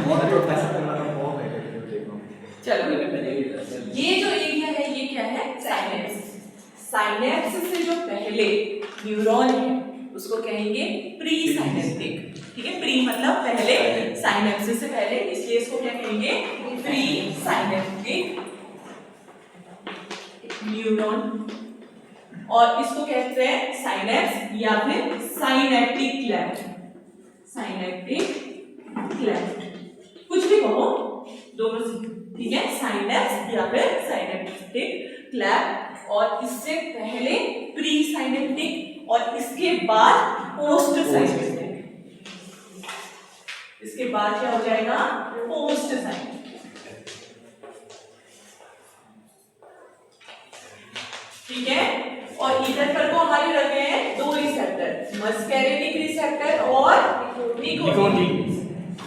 और तो पैसा करना तो बहुत है देखो। चलो ये जो एरिया है ये क्या है? साइनेप्स। साइनेप्स से जो पहले न्यूरॉन है उसको कहेंगे प्री साइनेप्टिक। ठीक है, प्री मतलब पहले, साइनेप्स से पहले, इसलिए इसको क्या कहेंगे? Pre synaptic neuron. और इसको कहते हैं साइनेप्स या फिर साइनेप्टिक क्लेफ्ट। साइनेप्टिक क्लेफ्ट कुछ भी कहो, दोनों से, ठीक है, साइनेप्स या फिर साइनेप्टिक क्लेफ्ट। और इससे पहले प्री साइनेप्टिक और इसके बाद पोस्ट साइनेप्टिक। इसके बाद क्या हो जाएगा? Post synaptic. ठीक है, और इधर पर को हमारे रखे हैं दो रिसेप्टर, मस्कैरेनिक रिसेप्टर और निकोटिन।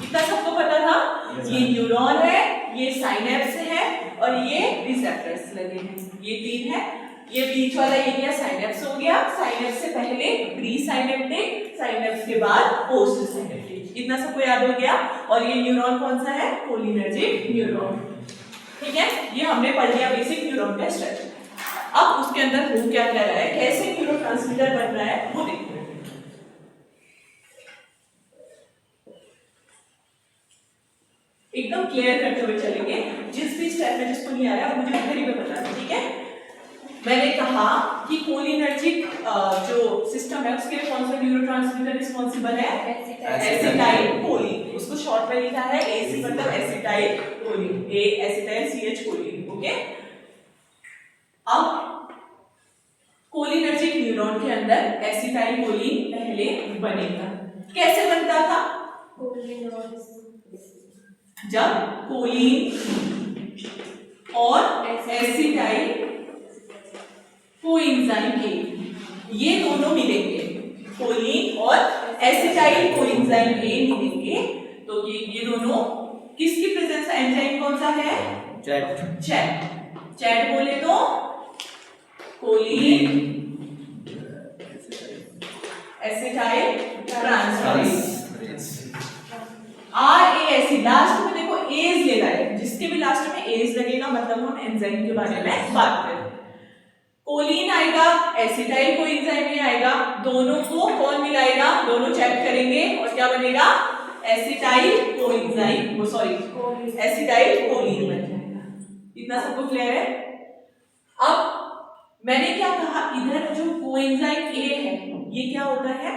इतना सबको पता था? ये न्यूरॉन है, ये साइनेप्स है और ये रिसेप्टर्स लगे हैं, ये तीन है। ये बीच वाला एरिया साइनेप्स हो गया, साइनेप्स से पहले प्री साइनेप्टिक, साइनेप्स के बाद पोस्ट साइनेप्टिक। इतना सबको याद हो गया। और ये न्यूरॉन कौन सा है? Cholinergic neuron. ठीक है, ये हमने पढ़ लिया बेसिक न्यूरॉन का स्ट्रक्चर। अब उसके अंदर हो क्या क्या रहा है, कैसे न्यूरोट्रांसमीटर बन रहा है वो देखते हैं। एकदम क्लियर करते हुए चलेंगे, जिस भी स्टेप में जिसको नहीं आ रहा है मुझे घड़ी में बताना। ठीक है, मैंने कहा कि कोलिनर्जिक जो सिस्टम है उसके लिए कौन सा न्यूरोट्रांसमीटर रिस्पॉन्सिबल है? Acetyl choline. उसको शॉर्ट में लिखा है एसी मतलब एसिटाइल कोलिन, ए एसिटाइल CH कोलिन। ओके, अब कोलिनर्जिक न्यूरॉन के अंदर एसिटाइल कोलिन पहले बनेगा। कैसे बनता था? जब कोलिन और एसिटाइल कोएंजाइम ए, ये दोनों मिलेंगे, कोलिन और एसिटाइल कोएंजाइम ए मिलेंगे, तो ये दोनों किसकी प्रेजेंस? एंजाइम कौन सा है? चैट बोले तो choline acetyltransferase. RASE last में देखो एज ले रहा है, जिसके भी लास्ट में एज लगेगा मतलब हम एंजाइम के बारे में बात करें। कोलिन आएगा, एसिटाइल कोएंजाइम में आएगा, दोनों को कौन मिलाएगा? दोनों चेक करेंगे और क्या बनेगा? एसिटाइल कोएंजाइम, वो सॉरी एसिटाइल कोलिन बन जाएगा। इतना सबको क्लियर है? अब मैंने क्या कहा, इधर जो कोएंजाइम ए है ये क्या होता है?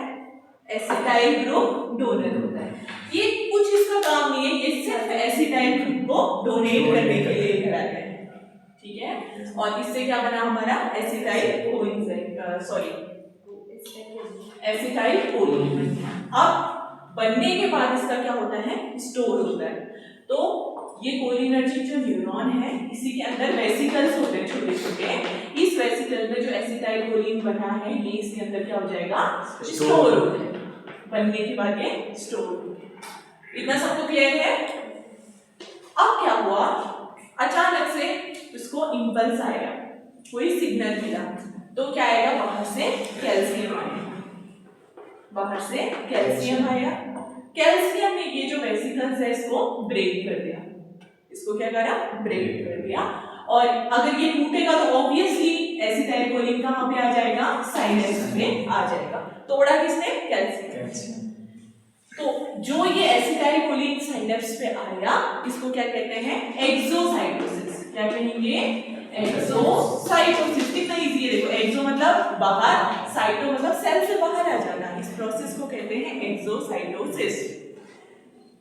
एसिटाइल ग्रुप डोनर होता है। ये कुछ इसका काम नहीं है, ये सिर्फ एसिटाइल ग्रुप को डोनेट करने के लिए करा गया है। ठीक है, और इससे क्या बना हमारा? Acetyl coenzyme, sorry acetyl choline. अब बनने के बाद इसका क्या होता है? स्टोर होता है। तो ये कोलिनर्जिक जो न्यूरॉन है इसी के अंदर वेसिकल्स होते हैं छोटे छोटे। इस वेसिकल में जो एसिटाइल कोलिन बना है ये इसके अंदर क्या हो जाएगा? स्टोर हो जाएगा। बनने के बाद ये स्टोर हो जाएगा। इतना सबको क्लियर है? अब क्या हुआ, अचानक से इसको इंपल्स आया, कोई सिग्नल मिला, तो क्या आएगा? बाहर से कैल्शियम आएगा। बाहर से कैल्शियम आया, कैल्शियम ने ये जो वेसिकल्स है इसको ब्रेक कर दिया। इसको क्या करा? ब्रेक कर दिया। और अगर ये टूटेगा तो ऑब्वियसली एसिटाइल कोलिन कहां पे आ जाएगा? साइनेप्स में आ जाएगा। तोड़ा किसने? कैल्शियम। तो जो ये एसिटाइल कोलिन साइनेप्स पे आया इसको क्या कहते हैं? एक्सोसाइटोसिस। क्या कहेंगे? एक्सोसाइटोसिस। कितना इजी है देखो, एक्सो मतलब बाहर, साइटो मतलब सेल से बाहर आ जाना। इस प्रोसेस को कहते हैं एक्सोसाइटोसिस।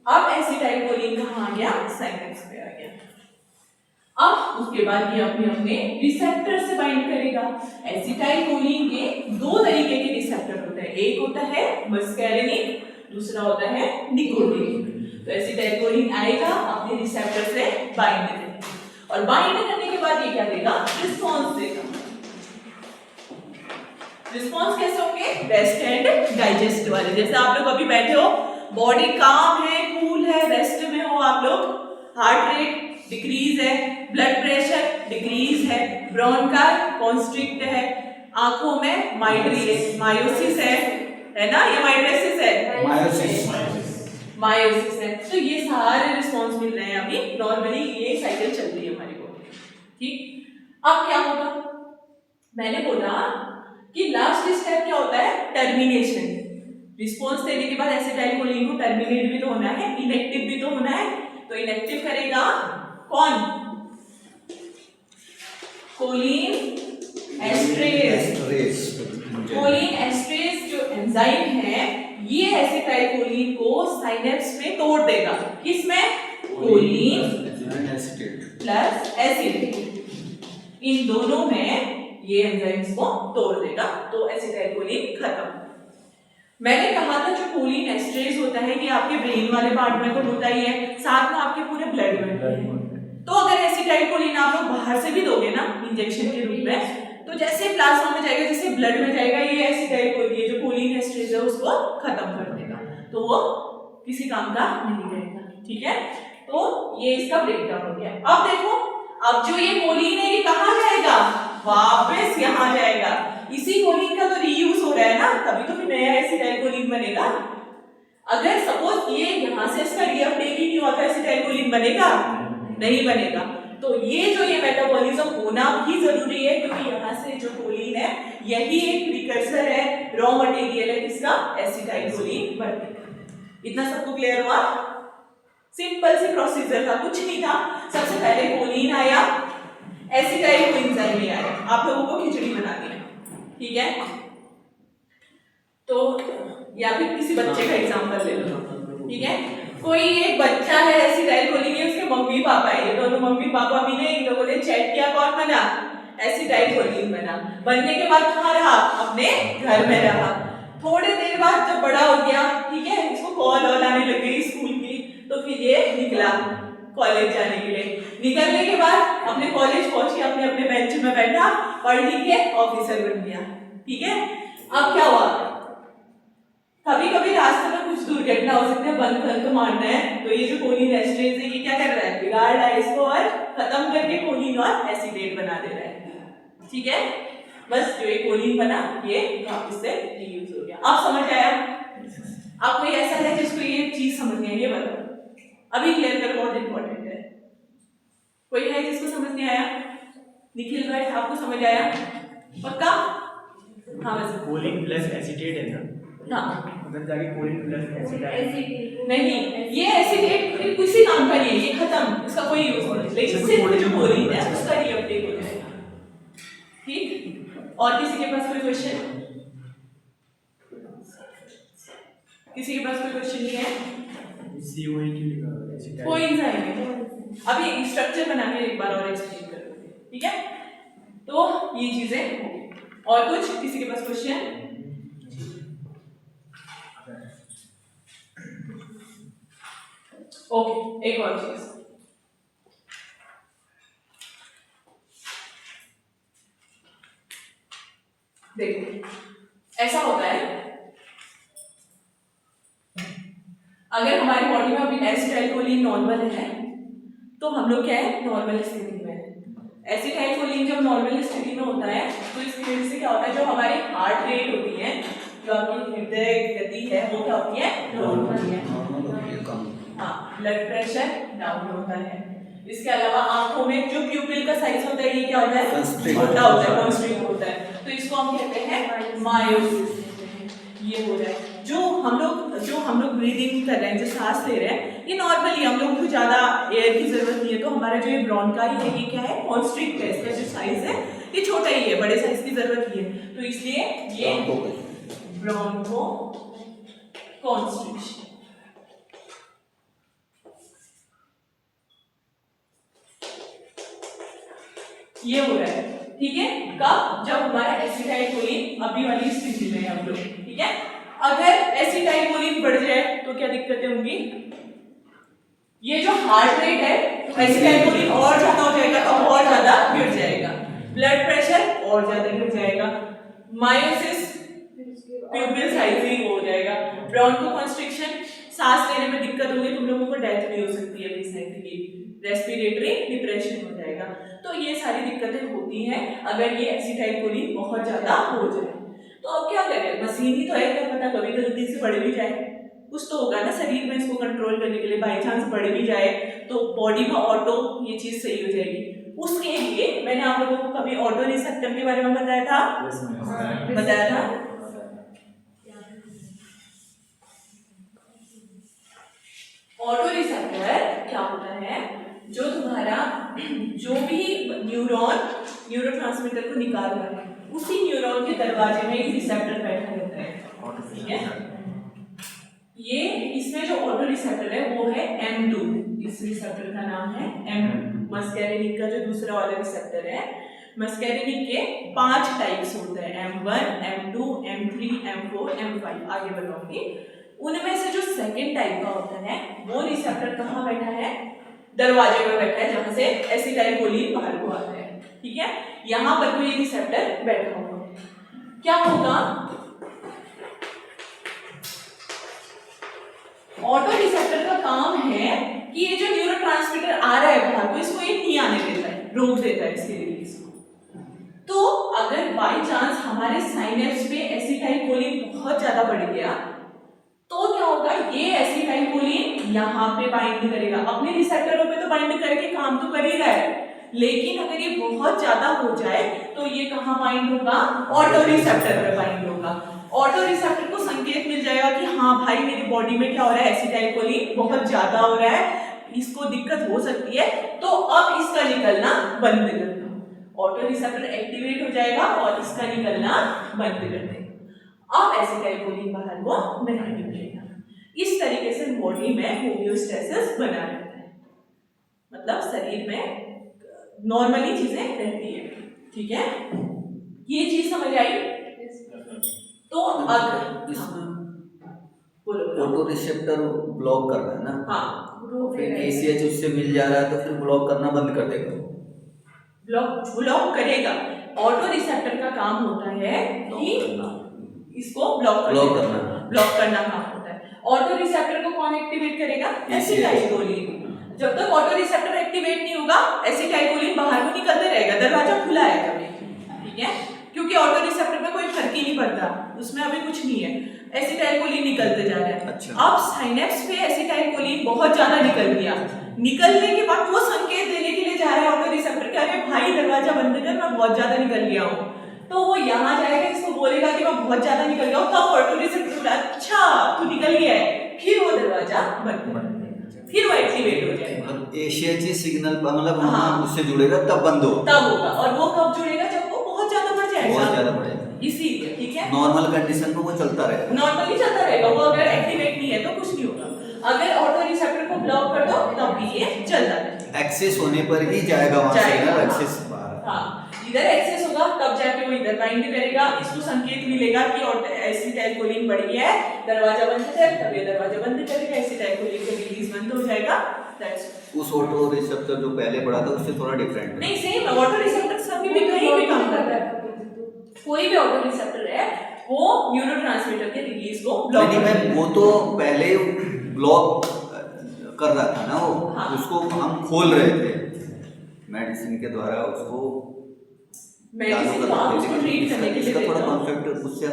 अब एसिटाइल कोलिन कहां आ गया? साइनेप्स पे आ गया। अब उसके बाद ये अपने रिसेप्टर से बाइंड करेगा। एसिटाइल कोलिन के दो तरीके के रिसेप्टर होते हैं, एक होता है मस्कैरेनिक, दूसरा होता है निकोटिन। तो एसिटाइल कोलिन आएगा अपने रिसेप्टर से बाइंड करेगा और बाइंड करने के बाद ये क्या देगा? रिस्पॉन्स देगा। रिस्पॉन्स कैसे होंगे? रेस्ट एंड डाइजेस्ट वाले। जैसे आप लोग अभी बैठे हो, बॉडी काम है, कूल है, रेस्ट में हो आप लोग, हार्ट रेट डिक्रीज है, ब्लड प्रेशर डिक्रीज है, ब्रोंकाई कॉन्स्ट्रिक्ट है, आंखों में मायोसिस है ना? ये माइड्रेसिस है, मायोसिस है। तो ये सारे रिस्पॉन्स मिल रहे हैं अभी, नॉर्मली ये साइकिल चल रही है हमारी बॉडी। ठीक, अब क्या होगा, मैंने बोला कि लास्ट स्टेप क्या होता है, टर्मिनेशन। रिस्पॉन्स देने के बाद एसिटाइलकोलिन को टर्मिनेट भी तो होना है, इनएक्टिव भी तो होना है। तो इनएक्टिव करेगा कौन, कोलिन एस्ट्रेज। कोलिन एस्ट्रेज जो एंजाइम है ये एसिटाइलकोलिन को साइनेप्स में तोड़ देगा। किसमें, कोलिन एसिटेट प्लस एसिटेट, इन दोनों में ये एंजाइम्स को तोड़ देगा, तो एसिटाइलकोलिन खत्म। मैंने कहा था जो कोलिन एस्ट्रेज होता है ये आपके ब्रेन वाले पार्ट में तो होता ही है, साथ में आपके पूरे ब्लड में भी है। तो अगर एसिटाइलकोलिन आप लोग बाहर से भी दोगे ना इंजेक्शन के रूप में, तो जैसे प्लाज्मा में जाएगा, जैसे ब्लड में जाएगा, ये एसिटाइलकोलिन, ये जो कोलिन एस्ट्रेज है उसको खत्म कर देगा, तो वो किसी काम का नहीं रहेगा। ठीक है, तो ये इसका ब्रेकडाउन हो गया। अब देखो, अब जो ये कोलिन है ये कहाँ जाएगा, वापस यहाँ जाएगा। इसी कोलिन का तो रीयूज हो रहा है ना, तभी तो फिर नया एसिटाइलकोलिन बनेगा। अगर सपोज ये यहाँ से इसका रीअपटेक ही नहीं हुआ था, एसिटाइलकोलिन बनेगा नहीं बनेगा। तो ये जो ये मेटाबॉलिज्म होना भी जरूरी है, क्योंकि यहाँ से जो कोलिन है यही एक प्रिकर्सर है, रॉ मटेरियल है किसका, एसिटाइलकोलिन बनने का। इतना सबको क्लियर हुआ, सिंपल सी प्रोसीजर था, कुछ नहीं था। सबसे पहले कोलिन आया, एसिटाइलकोएंजाइम में आया, आप लोगों को खिचड़ी बना दी, ठीक है। तो या फिर किसी बच्चे का एग्जांपल ले लो, ठीक है। कोई एक बच्चा है, एसिटाइलकोलिन है, उसके मम्मी पापा है, ये दोनों मम्मी पापा मिले, इन लोगों ने चेक किया, कौन बना, एसिटाइलकोलिन बना। बनने के बाद कहाँ रहा, अपने घर में रहा। थोड़े देर बाद जब बड़ा हो गया, ठीक है, इसको कॉल आने लग गई स्कूल की, तो फिर ये निकला कॉलेज जाने के लिए। निकलने के बाद अपने कॉलेज पहुंचे, अपने अपने बेंच में बैठा, पढ़ लिख के ऑफिसर बन गया, ठीक है। अब क्या हुआ, कभी कभी रास्ते में कुछ दुर्घटना हो सकती है, बंक मारना है, तो ये जो कोलिन एस्ट्रेज है ये क्या कर रहा है, बिगाड़ रहा है इसको और खत्म करके कोलिन और एसिटेट बना दे रहा है, ठीक है। बस जो ये कोलिन बना ये वापस से रीयूज हो गया। आप समझ आया? आप कोई ऐसा है जिसको ये चीज समझ नहीं आई, ये बताओ, अभी क्लियर करो, बहुत इंपॉर्टेंट है। कोई है जिसको समझ नहीं आया? निखिल भाई आपको समझ आया पक्का? हाँ बस कोलिन प्लस एसिटेट है ना, हाँ उधर जाके कोलिन प्लस एसिटेट नहीं, ये एसिटेट किसी काम का नहीं है, ये खत्म, इसका कोई यूज नहीं, लेकिन सिर्फ जो कोलिन है उसका रीअपटेक हो जाएगा, ठीक। और किसी के पास कोई क्वेश्चन? किसी के पास कोई क्वेश्चन नहीं है? सीओई की एसिटेट कोई एंजाइम है, अभी स्ट्रक्चर बना के एक बार और एक्सप्लेन करोगे, ठीक है। तो ये चीजें हो गई, और कुछ किसी के पास क्वेश्चन? ओके, एक और चीज, देखो ऐसा होता है, अगर हमारी बॉडी में अभी एसिटाइलकोलिन नॉर्मल है तो हम लोग क्या है, नॉर्मल स्थिति में है। एसिटाइलकोलिन जब नॉर्मल स्थिति में होता है तो इस वजह से क्या होता है, जो हमारी हार्ट रेट होती है, जो आपकी हृदय गति है, वो क्या होती है, नॉर्मल है। हाँ, ब्लड प्रेशर डाउन होता है। इसके अलावा आंखों में जो प्यूपिल का साइज होता है ये क्या होता है, छोटा होता है, कॉन्स्ट्रिक्ट होता है, तो इसको हम कहते हैं मायोसिस। ये हो रहा है, जो हम लोग ब्रीदिंग कर रहे हैं, जो सांस ले रहे हैं, ये नॉर्मली हम लोग को ज्यादा एयर की जरूरत नहीं है, तो हमारा जो ये ब्रोंकाई है ये क्या है, कॉन्स्ट्रिक्ट है, इसका जो साइज है ये छोटा ही है, बड़े साइज की जरूरत ही है, तो इसलिए ये ब्रोंको कॉन्स्ट्रिक्शन। ये हो रहा है, ठीक है। कब? जब हमारा एसिटाइलकोलिन अभी वाली स्थिति में है हम लोग, ठीक है। अगर एसिटाइलकोलिन बढ़ जाए तो क्या दिक्कतें होंगी, ये जो हार्ट रेट है एसिटाइलकोलिन और ज्यादा हो जाएगा, तो और ज्यादा गिर जाएगा, ब्लड प्रेशर और ज्यादा गिर जाएगा, मायोसिस, प्यूपिल साइजिंग हो जाएगा, ब्रोंकोकॉन्स्ट्रिक्शन, सांस लेने में दिक्कत होगी, तुम लोगों को डेथ भी हो सकती है रिसेंटली, रेस्पिरेटरी डिप्रेशन हो जाएगा। तो ये सारी दिक्कतें होती हैं अगर ये एसिटाइलकोलिन बहुत ज्यादा हो जाए। तो अब क्या करें, मशीन ही तो है, क्या पता कभी गलती से बढ़ भी जाए, कुछ तो होगा ना शरीर में इसको कंट्रोल करने के लिए, बाई चांस बढ़ भी जाए तो बॉडी में ऑटो ये चीज सही हो जाएगी। उसके लिए मैंने आप लोगों को कभी ऑटो रिसेप्टर के बारे में बताया था? बताया था। ऑटो रिसेप्टर क्या होता है, जो तुम्हारा जो भी न्यूरोट्रांसमीटर को निकाल रहा है उसी न्यूरॉन के दरवाजे में एक रिसेप्टर बैठा रहता है, ठीक है। ये इसमें जो ऑटो रिसेप्टर है वो है M2, इस रिसेप्टर का नाम है M2। मस्कैरिनिक का जो दूसरा वाला रिसेप्टर है, मस्कैरिनिक के 5 टाइप्स होते हैं, M1, M2, M3, M4, M5, आगे बताऊंगी। उनमें से जो सेकंड टाइप का होता है वो रिसेप्टर कहाँ बैठा है? दरवाजे में बैठा है, जहां से एसिटाइलकोलिन बाहर को आता है, ठीक है। यहाँ पर कोई रिसेप्टर बैठा होगा, क्या होगा? ऑटो रिसेप्टर का काम है कि ये जो न्यूरोट्रांसमीटर आ रहा है बाहर को, इसको ये नहीं आने देता है, रोक देता है इसके रिलीज को। तो अगर बाय चांस हमारे साइनेप्स पे एसिटाइलकोलिन बहुत ज्यादा बढ़ गया तो क्या होगा? ये एसिटाइलकोलिन यहाँ पे बाइंड करेगा, अपने रिसेप्टरों पे तो बाइंड करके काम तो कर ही रहा है, लेकिन अगर ये बहुत ज्यादा हो जाए तो ये कहाँ बाइंड होगा? ऑटो रिसेप्टर पे बाइंड होगा। ऑटो रिसेप्टर को संकेत मिल जाएगा कि हाँ भाई मेरी बॉडी में क्या हो रहा है, एसिटाइलकोलिन बहुत ज्यादा हो रहा है, इसको दिक्कत हो सकती है, तो अब इसका निकलना बंद करना। ऑटो रिसेप्टर एक्टिवेट हो जाएगा और इसका निकलना बंद कर देगा। अब एसिटाइलकोलिन बाहर को नहीं निकलेगा। इस तरीके से बॉडी में होमियोस्टेसिस बना रहता है, मतलब शरीर में नॉर्मली चीजें रहती है, ठीक है। ये चीज समझ आई? तो अगर ऑटो रिसेप्टर ब्लॉक कर रहा है ना, हाँ, फिर ACH उससे मिल जा रहा है तो फिर ब्लॉक करना बंद कर देगा। ब्लॉक करेगा। ऑटो रिसेप्टर का काम होता है कि इसको ब्लॉक करना काम होता है। ऑटो रिसेप्टर को कौन एक्टिवेट करेगा? एसिटाइलकोलिन। जब तक ऑटो रिसेप्टर एक्टिवेट नहीं होगा एसिटाइलकोलिन बाहर को निकलते रहेगा, दरवाजा खुला है कभी, ठीक है, क्योंकि ऑटो रिसेप्टर में कोई फर्क ही नहीं पड़ता, उसमें अभी कुछ नहीं है, एसिटाइलकोलिन निकलते जा रहा है। अच्छा। अब साइनेप्स पे एसिटाइलकोलिन बहुत ज्यादा निकल गया, निकलने के बाद वो संकेत देने के लिए जा रहा है ऑटो रिसेप्टर के, अरे भाई दरवाजा बंद कर, मैं बहुत ज्यादा निकल गया हूँ। तो वो यहाँ जाएगा, इसको बोलेगा कि मैं बहुत ज्यादा निकल गया हूँ, तब ऑटो रिसेप्टर बोला अच्छा तू निकल गया है, फिर वो दरवाजा बंद कर देगा, फिर वो एक्टिवेट हो जाएगा। ACH सिग्नल मतलब हाँ उससे जुड़ेगा तब बंद होगा, तब होगा। और वो कब जुड़ेगा? जब वो बहुत ज्यादा बढ़ जाएगा, बहुत ज्यादा बढ़ेगा, इसीलिए, ठीक है। नॉर्मल कंडीशन में वो चलता रहेगा, नॉर्मली चलता रहेगा, वो अगर एक्टिवेट नहीं है तो कुछ नहीं होगा। अगर ऑटो रिसेप्टर को ब्लॉक कर दो तब भी ये चलता रहेगा, एक्सेस होने पर ही जाएगा वहां से ना, एक्सेस बाहर। हाँ, इधर एक्सेस होगा तब जाके वो इधर बाइंड करेगा, इसको संकेत मिलेगा कि एसिटाइलकोलिन बढ़ गया है, दरवाजा बंद है, तब ये दरवाजा बंद करेगा, एसिटाइलकोलिन का रिलीज बंद हो जाएगा। उस ऑटो रिसेप्टर जो पहले बढ़ा था उससे थोड़ा डिफरेंट है। नहीं, सेम ऑटो रिसेप्टर सभी में कहीं भी काम करता है, कोई भी ऑटो रिसेप्टर है वो न्यूरोट्रांसमीटर के रिलीज को ब्लॉक नहीं मैम, वो तो पहले ब्लॉक कर रहा था ना वो, हाँ। उसको हम खोल रहे थे मेडिसिन के द्वारा, उसको मेडिसिन तो आप उसको ट्रीट करने के लिए इसका थोड़ा देते हो। कॉन्सेप्ट उससे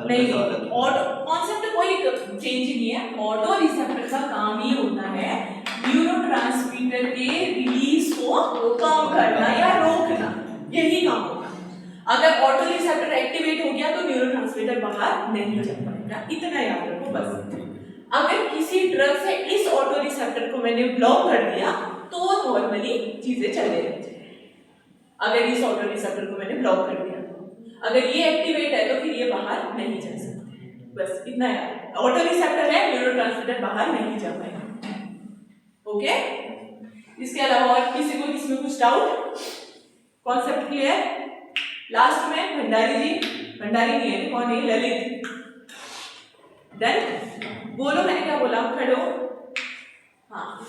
नहीं, ऑटो कॉन्सेप्ट कोई चेंज नहीं है। ऑटो रिसेप्टर का काम ही होता है न्यूरोट्रांसमीटर के रिलीज को कम करना या रोकना, यही काम होगा। अगर ऑटो रिसेप्टर एक्टिवेट हो गया तो न्यूरोट्रांसमीटर बाहर नहीं जा पाएगा, इतना याद रखो बस। अगर किसी ड्रग से इस ऑटो रिसेप्टर को मैंने ब्लॉक कर दिया तो नॉर्मली चीजें चलने लग जाएंगी। अगर इस ऑटो रिसेप्टर को मैंने ब्लॉक कर दिया, अगर ये एक्टिवेट है तो फिर ये बाहर नहीं जा सकते, बस इतना याद। ऑटो रिसेप्टर है, न्यूरोट्रांसमीटर बाहर नहीं जा पाएगा, ओके। इसके अलावा और किसी को इसमें कुछ डाउट? Concept clear? लास्ट में भंडारी जी, भंडारी नहीं है, कौन है? ललित। डन? बोलो मैंने क्या बोला, खड़ो। हाँ,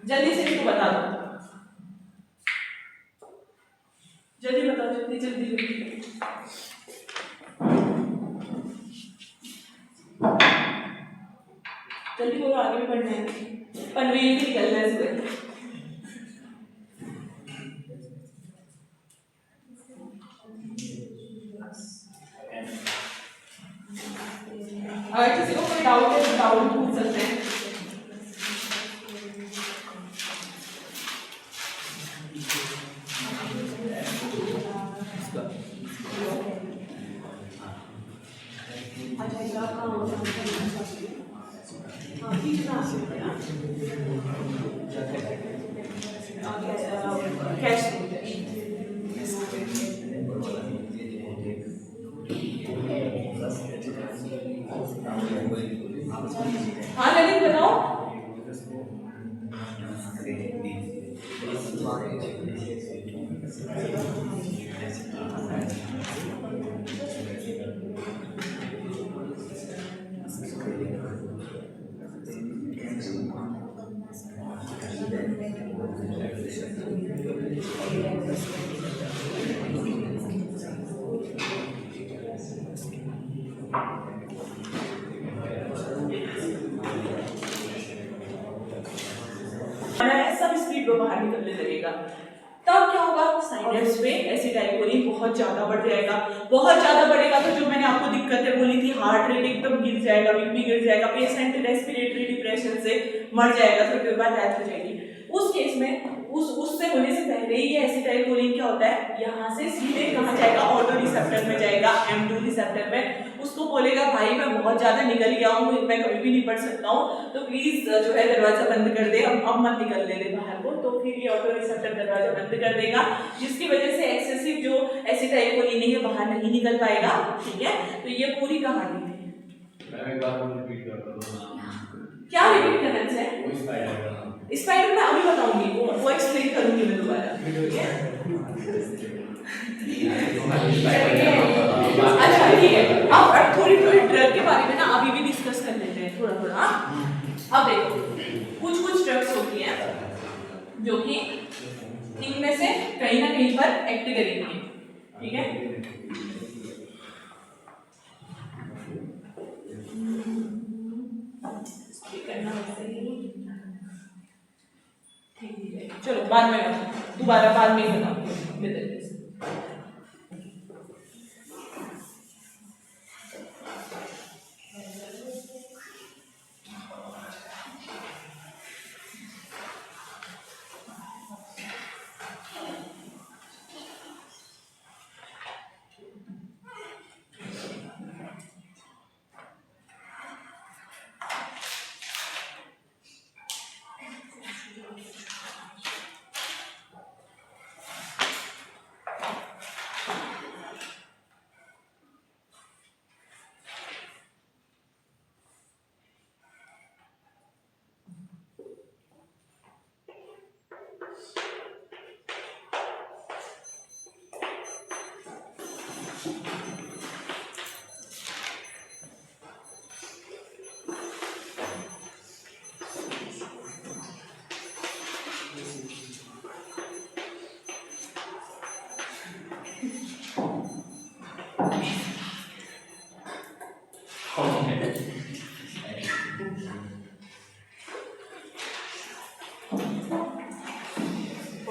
जल्दी से इसको बता दो, जल्दी बताओ, जल्दी जल्दी जल्दी। जल्दी बोलो, आगे भी बढ़ना है, पनवेल भी निकलना है सुबह। अगर किसी को कोई डाउट है तो डाउट पूछ हाँ ललित बताओ। सब स्पीड में बाहर निकलने लगेगा। तब क्या होगा, साइनैप्स पे एसिटाइलकोलिन बहुत ज्यादा बढ़ जाएगा। बहुत ज्यादा बढ़ेगा तो जो मैंने आपको दिक्कतें बोली थी, हार्ट रेट एकदम गिर जाएगा, बीपी गिर जाएगा, पेशेंट रेस्पिरेटरी डिप्रेशन से मर जाएगा, थोड़ी देर बाद डेथ हो जाएगी। उस केस में उससे होने से पहले ही ये एसिटाइलकोलिन क्या होता है, यहाँ से सीधे कहाँ जाएगा, ऑटो रिसेप्टर में जाएगा, M2 रिसेप्टर में। उसको बोलेगा भाई मैं बहुत ज्यादा निकल गया हूँ, मैं कभी भी नहीं पढ़ सकता हूँ, तो प्लीज जो है दरवाजा बंद कर दे, अब मत निकल ले बाहर को। तो फिर ये ऑटो रिसेप्टर दरवाजा बंद कर देगा, जिसकी वजह से एक्सेसिव जो एसिटाइलकोलिन है ये बाहर नहीं निकल पाएगा। ठीक है, तो ये पूरी कहानी थी। मैं एक बार रिपीट कर दूं। क्या रिपीट करना है? वो स्पाइडर मैं अभी बताऊंगी, वो एक्सप्लेन करूंगी मैं दोबारा। ठीक है, अच्छा ठीक है। अब थोड़ी ड्रग के बारे में ना अभी भी डिस्कस कर लेते हैं थोड़ा थोड़ा। अब देखो कुछ ड्रग्स होती हैं जो कि इनमें से कहीं ना कहीं पर एक्ट करेंगी। ठीक है, चलो बाद में दोबारा बाद में ही बताऊंगी।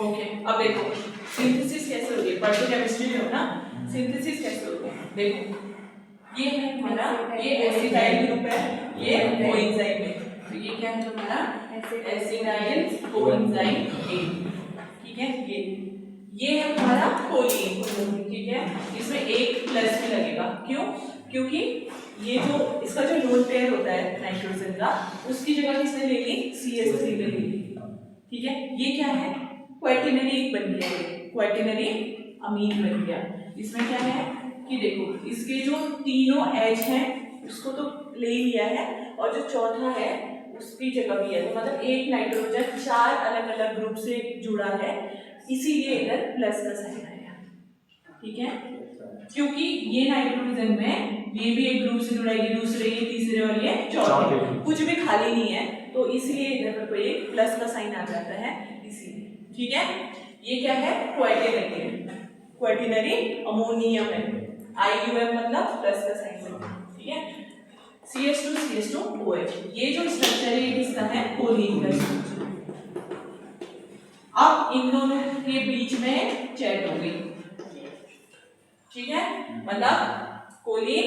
ओके, अब देखो सिंथेसिस कैसे होती है, पढ़ते केमिस्ट्री में हो ना, सिंथेसिस कैसे होती है। देखो ये है हमारा, ये एसिटाइल ग्रुप है, ये कोएंजाइम है, तो ये क्या है हमारा एसिटाइल कोएंजाइम A। ठीक है, ये है हमारा कोलिन। ठीक है, इसमें एक प्लस भी लगेगा, क्यों? क्योंकि ये जो इसका जो लोन पेयर होता है नाइट्रोजन का, उसकी जगह किसने ले ली, CH3 ने ले ली। ठीक है, ये क्या है, क्वाटिनरी बन गया, क्वाटिनरी अमीन बन गया। इसमें क्या है कि देखो इसके जो तीनों H हैं उसको तो ले लिया है, और जो चौथा है उसकी जगह भी है, तो मतलब एक नाइट्रोजन 4 अलग अलग ग्रुप से जुड़ा है, इसीलिए इधर प्लस का साइन आया। ठीक है, क्योंकि ये नाइट्रोजन में ये भी एक ग्रुप से जुड़ा है, ये दूसरे, ये तीसरे और ये चौथे, कुछ भी खाली नहीं है, तो इसलिए इधर पर कोई एक प्लस का साइन आ जाता है, इसीलिए। ठीक है, ये क्या है, क्वाटिनरी अमोनियम है, IUM मतलब प्लस का साइन है। ठीक है, CH2CH2OH, ये जो स्ट्रक्चर है किसका है, कोलिन का स्ट्रक्चर। अब इन दोनों के बीच में चेक हो गई। ठीक है, मतलब कोलिन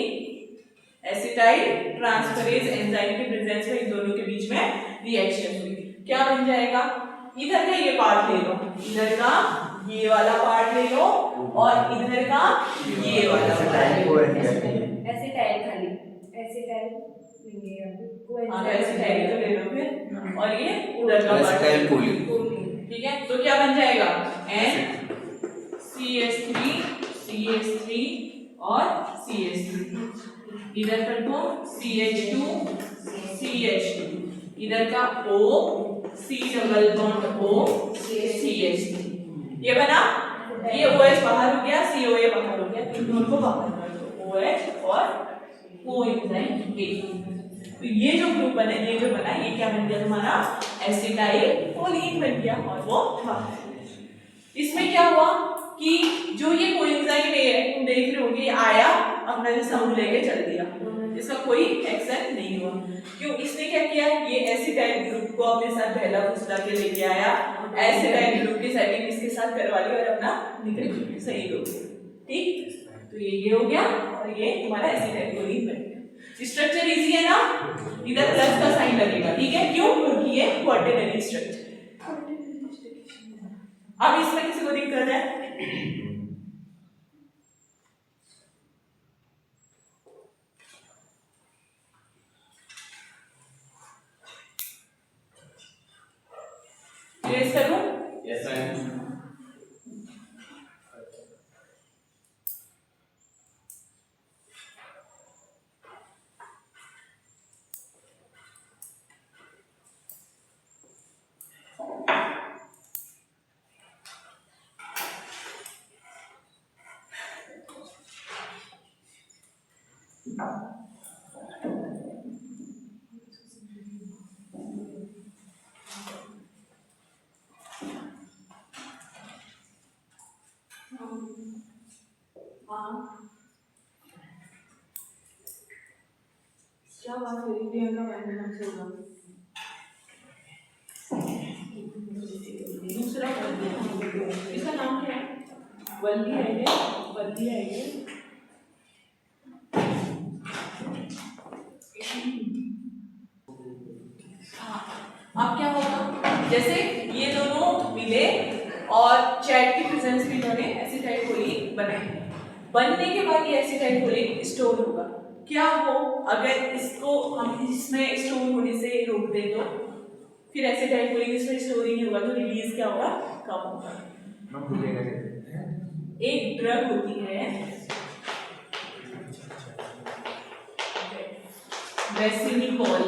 एसिटाइल ट्रांसफरेज एंजाइम के प्रेजेंस में इन दोनों के बीच में रिएक्शन हुई, क्या बन जाएगा, इधर का ये पार्ट ले लो, इधर का ये वाला पार्ट ले लो, और इधर का ये वाला पार्ट ले लो। एसिटाइल खाली एसिटाइल लेंगे अभी। हाँ तो एसिटाइल तो ले लो फिर, और ये उधर का एसिटाइल पार्ट, कोलिन। ठीक है। तो क्या बन जाएगा, NCH3 CH3 और CH3, इधर पर तो CH2 CH2, इधर का O C double bond O CH3, ये बना। ये OH बाहर हो गया, COA बाहर हो गया, इन दोनों को बाहर कर दो, OH और कोएंजाइम A। तो ये जो ग्रुप बना, ये जो बना, ये क्या बन गया तुम्हारा, एसिटाइल कोलिन बन गया, और वो बाहर। इसमें क्या हुआ कि जो ये कोएंजाइम A है, तुम देख रहे होगे, आया अपना जो समूह लेके चल दिया, इसका कोई एक्शन नहीं हुआ। क्यों, इसने क्या किया, ये एसिटाइल ग्रुप को अपने साथ पहला फुसला के लेके आया, एसिटाइल ग्रुप की सेटिंग इसके साथ करवा ली और अपना निकल गया, सही हो गया, ठीक। तो ये हो गया, और ये तुम्हारा एसिटाइल कोलिन बन गया। स्ट्रक्चर इजी है ना, इधर प्लस का साइन लगेगा, ठीक है, क्यों, क्योंकि ये क्वार्टेनरी स्ट्रक्चर। अब इसमें किसी को दिक्कत है, ट्रेस करूं? Yes ma'am. क्या बात करी प्रियंका मैम ने से होगा, दूसरा इसका नाम क्या है, वल्ली है ये, वल्ली है ये, अब क्या होगा, जैसे ये दोनों मिले और चैट की प्रेजेंस में इन्होंने एसिटाइल कोलिन बनाए, बनने के बाद ये एसिटाइल कोलिन स्टोर होगा। क्या हो, अगर इसको हम इसमें स्टोर होने से रोक दें तो फिर एसिटाइल कोलिन इसमें स्टोर ही नहीं होगा, तो रिलीज क्या होगा, कम होगा। एक ड्रग होती है वेसिनिकॉल,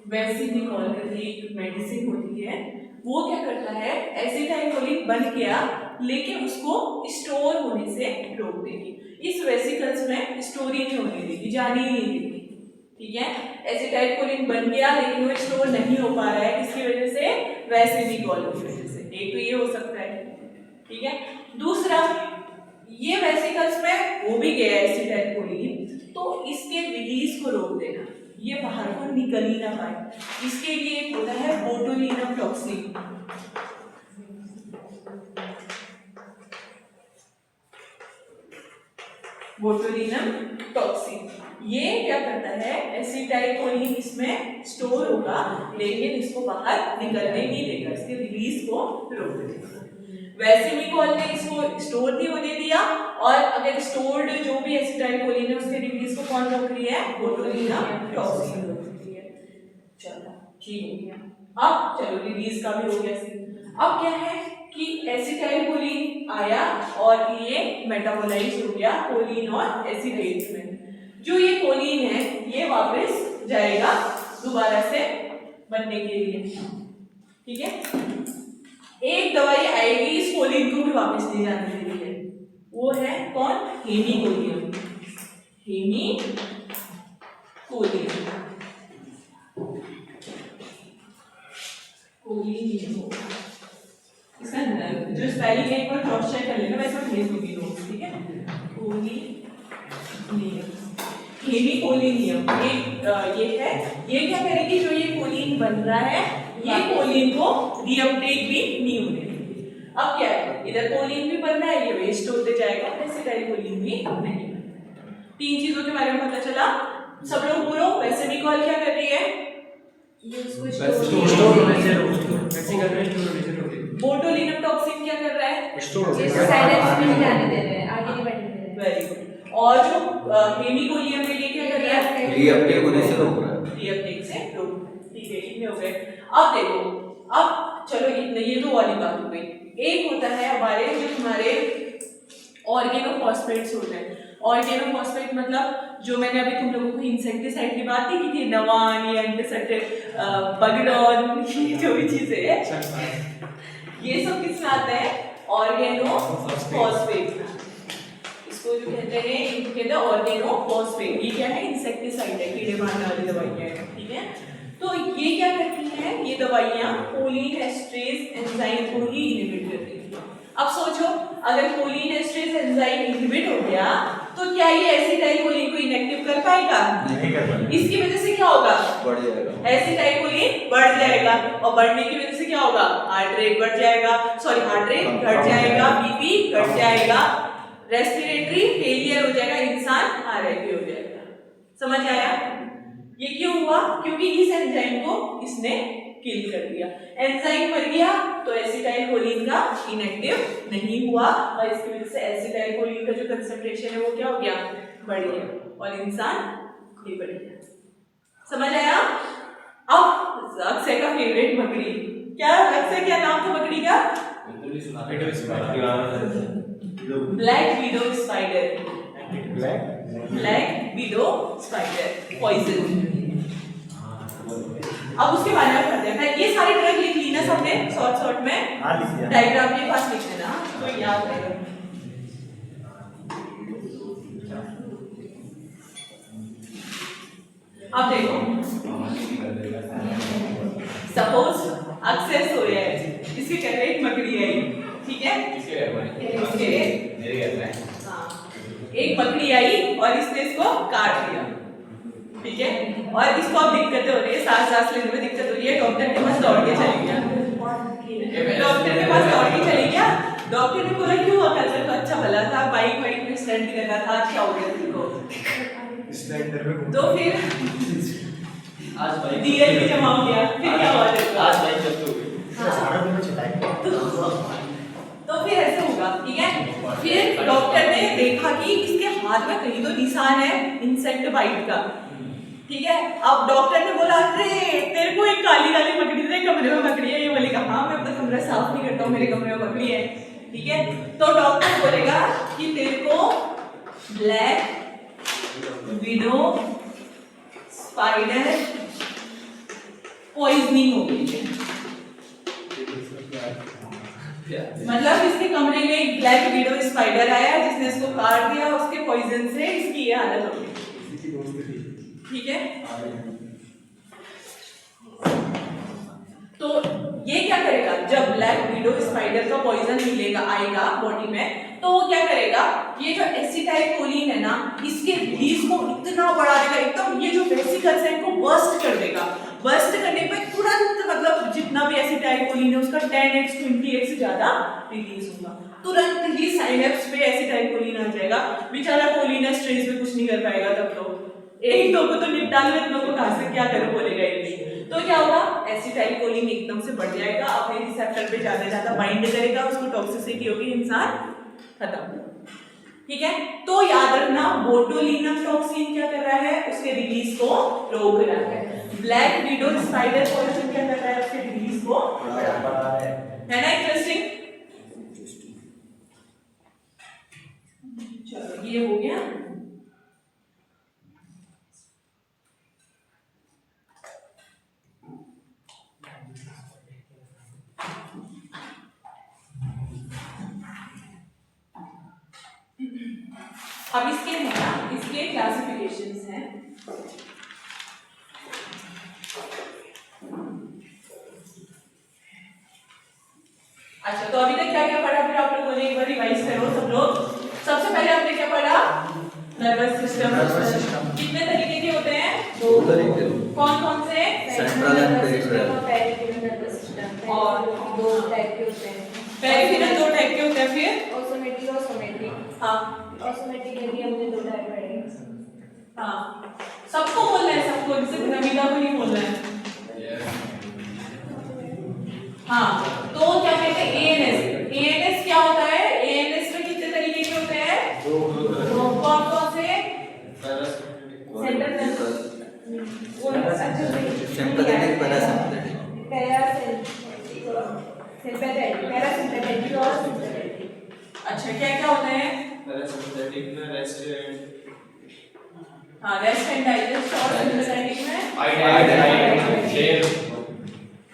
वेसिनिकॉल करके एक मेडिसिन होती है, वो क्या करता है, एसिटाइल कोलिन बन गया लेकिन उसको स्टोर होने से रोक देगी, इस वेसिकल्स में स्टोर ही नहीं होने देगी, जाने ही नहीं देगी, ठीक है। एसिटाइल कोलिन बन गया लेकिन वो स्टोर नहीं हो पा रहा है, किसकी वजह से, वेसिनिकॉल की वजह से, एक तो ये हो सकता है, ठीक है। दूसरा, ये वेसिकल्स में हो भी गया एसिटाइल कोलिन, तो इसके रिलीज को रोक देना, ये बाहर को निकल ही ना पाए, इसके लिए एक होता है बोटुलिनम टॉक्सिन, बोटुलिनम टॉक्सिन, ये क्या करता है, एसिटाइल कोलिन इसमें स्टोर होगा लेकिन इसको बाहर निकलने नहीं देगा, इसके रिलीज को रोक देगा। वेसिनिकॉल ने इसको स्टोर नहीं होने दिया, और अगर स्टोर्ड जो भी एसिटाइल कोलिन है उसके रिलीज को कौन रोक रही है, बोटुलिनम टॉक्सिन रोक रही है। चलो ठीक हो गया, अब चलो रिलीज का भी हो गया सीन। अब क्या है कि एसिटाइल कोलिन आया और ये मेटाबोलाइज हो गया कोलिन और एसिटेट में, जो ये कोलिन है ये वापस जाएगा दोबारा से बनने के लिए, ठीक है। एक दवाई आएगी इस कोलिन को भी वापस ले जाने के लिए, वो है कौन, हेमीकोलिन, हेमीकोलिन, इसका जो स्पेलिंग है एक बार क्रॉस चेक कर लेना, मैं इसमें भेज दूंगी नोट्स, ठीक है। हेमीकोलिनियम ये है, ये क्या करेगी, जो ये कोलिन बन रहा है ये कोलिन को रीअपटेक भी नहीं होने देगी। अब क्या है, इधर कोलिन भी बन रहा है, ये वेस्ट होते जाएगा, एसिटाइल कोलिन भी नहीं। तीन चीजों के बारे में पता चला, सब लोग बोलो। वेसिनिकॉल क्या कर रही है, स्टोर होने से रोक, वेसिकल में स्टोर होने से रोक। बोटुलिनम टॉक्सिन क्या कर रहा है? ये साइलेंस में नहीं जाने दे रहे हैं, आगे नहीं बढ़ने दे रहे हैं। Very good. और जो हेमिकोलियम है ये क्या कर रहा है? रीअपटेक होने से रोक रहा है। रीअपटेक से रोक। ठीक है, इतने हो गए। अब देखो, अब चलो इतने, ये तो वाली बात हो गई। एक होता है हमारे जो हमारे ऑर्गेनोफॉस्फेट्स होते हैं। ऑर्गेनोफॉस्फेट मतलब जो मैंने अभी तुम लोगों को इंसेक्टिसाइड की बात नहीं की थी, नवान, ये एंटीसेप्टिक, बगडॉन, ये जो भी चीजें हैं, ये सब किस में आते हैं? ऑर्गेनोफॉस्फेट में। इसको जो कहते हैं, इनको कहते हैं ऑर्गेनोफॉस्फेट। ये क्या है? इंसेक्टिसाइड है, कीड़े मारने वाली दवाइयां हैं। ठीक है, तो ये क्या करती हैं? ये दवाइयां कोलिन एस्ट्रेज एंजाइम को ही इनहिबिट करती हैं। अब सोचो, अगर कोलिन एस्ट्रेज एंजाइम इनहिबिट हो गया तो क्या ये एसिटाइलकोलिन को इनएक्टिव कर पाएगा? नहीं कर पाएगा। इसकी वजह से क्या होगा? बढ़ जाएगा। एसिटाइलकोलिन बढ़ जाएगा, और बढ़ने की वजह से क्या होगा? हार्ट रेट बढ़ जाएगा, सॉरी हार्ट रेट घट जाएगा, बीपी घट जाएगा, रेस्पिरेटरी फेलियर हो जाएगा, इंसान आरआईपी हो जाएगा। समझ आया? ये क्यों हुआ? क्योंकि इस एंजाइम को इसने किल कर दिया। एंजाइम मर गया तो एसिटाइलकोलिन का इनएक्टिव नहीं हुआ, और इसकी वजह से एसिटाइलकोलिन का जो कंसंट्रेशन है वो क्या हो गया? बढ़ गया, और इंसान भी बढ़ गया। समझ आया? अब अक्षय का फेवरेट मकड़ी, क्या अक्षय, क्या नाम था मकड़ी का? Black widow spider. Black widow spider poison. अब उसके बारे में पढ़ते हैं। ये सारी ड्रग लिख ली ना सबने शॉर्ट में? हाँ, लिख लिया। डायग्राम के पास लिख लेना तो याद रहेगा। अब देखो, सपोज अक्षय सोया है, इसके घर में एक मकड़ी आई, ठीक है? हाँ, एक मकड़ी आई और इसने इसको काट दिया, ठीक है? और इसको अब दिक्कतें हो रही है, सांस लेने में दिक्कत हो रही है। डॉक्टर के पास दौड़ के चली गया, डॉक्टर के पास दौड़ के चली गया। डॉक्टर ने बोला क्यों अकल से? तो अच्छा भला था, बाइक में स्टंट कर रहा था, अच्छा हो गया तुमको। तो फिर डीएल भी जमा हो गया, फिर क्या हुआ देखो? तो फिर ऐसे होगा, ठीक है? फिर डॉक्टर ने देखा कि इसके हाथ में कहीं तो निशान है इंसेक्ट बाइट का, ठीक है? अब डॉक्टर ने बोला अरे तेरे को एक काली काली मकड़ी, तेरे कमरे में मकड़ी है। ये बोलेगा हाँ मैं अपना कमरा साफ नहीं करता हूँ, मेरे कमरे में मकड़ी है, ठीक है? तो डॉक्टर बोलेगा कि तेरे को ब्लैक विडो स्पाइडर पॉइजनिंग हो गई है। मतलब इसके कमरे में एक ब्लैक विडो स्पाइडर आया जिसने इसको काट दिया, उसके पॉइजन से इसकी ये हालत हो गई, ठीक है? तो ये क्या करेगा? जब ब्लैक विडो स्पाइडर का पॉइजन मिलेगा, आएगा बॉडी में, तो वो क्या करेगा? ये जो एसिटाइलकोलिन है ना, इसके रिलीज को इतना बढ़ा देगा, एकदम ये जो वेसिकल्स है इनको बर्स्ट कर देगा। बर्स्ट करने पे तुरंत, मतलब जितना भी एसिटाइलकोलिन है उसका 10x 20x ज्यादा रिलीज होगा। तुरंत ही साइनेप्स पे एसिटाइलकोलिन आ जाएगा। बेचारा कोलिनेस्ट्रेज में कुछ नहीं कर पाएगा तब तो। एक दो को तो निपटा लो, इतनों को कहां से क्या करो बोलेगा ये। तो क्या होगा? एसिटाइलकोलिन एकदम से बढ़ जाएगा, अपने रिसेप्टर पे ज्यादा बाइंड करेगा, उसको टॉक्सिसिटी होगी, इंसान खत्म, ठीक है? तो याद रखना, बोटुलिनम टॉक्सिन क्या कर रहा है? उसके रिलीज को रोक रहा है। ब्लैक विडो स्पाइडर पॉइजन क्या कर रहा है? उसके रिलीज को बढ़ा रहा है ना? इंटरेस्टिंग। चलो ये हो गया। अब इसके है ना, इसके क्लासिफिकेशंस हैं। अच्छा, तो अभी तक क्या क्या पढ़ा फिर आप लोगों ने? एक बार रिवाइज करो सब लोग। सबसे पहले आपने क्या पढ़ा? Nervous system. कितने तरीके के होते हैं? दो तरीके। कौन कौन से? Central and peripheral. और दो टाइप के होते हैं। पेरिफेरल दो टाइप के होते हैं, फिर ऑटोमेटिक और सोमेटिक। हाँ, ऑटोमेटिक में भी हमने दो टाइप पढ़े। हाँ, सबको बोलना है, सबको, सिर्फ नवीदा को नहीं बोलना है। हाँ, तो क्या कहते हैं एएनएस। एएनएस क्या होता है, एएनएस में कितने तरीके के होते हैं, कौन कौन से, सिंपैथेटिक पैरासिम्पैथेटिक पैरासिम्पैथेटिक और सिम्पैथेटिक। अच्छा क्या क्या होते हैं, पैरासिम्पैथेटिक में रेस्ट हाँ रेस्ट एंड डाइजेस्ट, और सिम्पैथेटिक में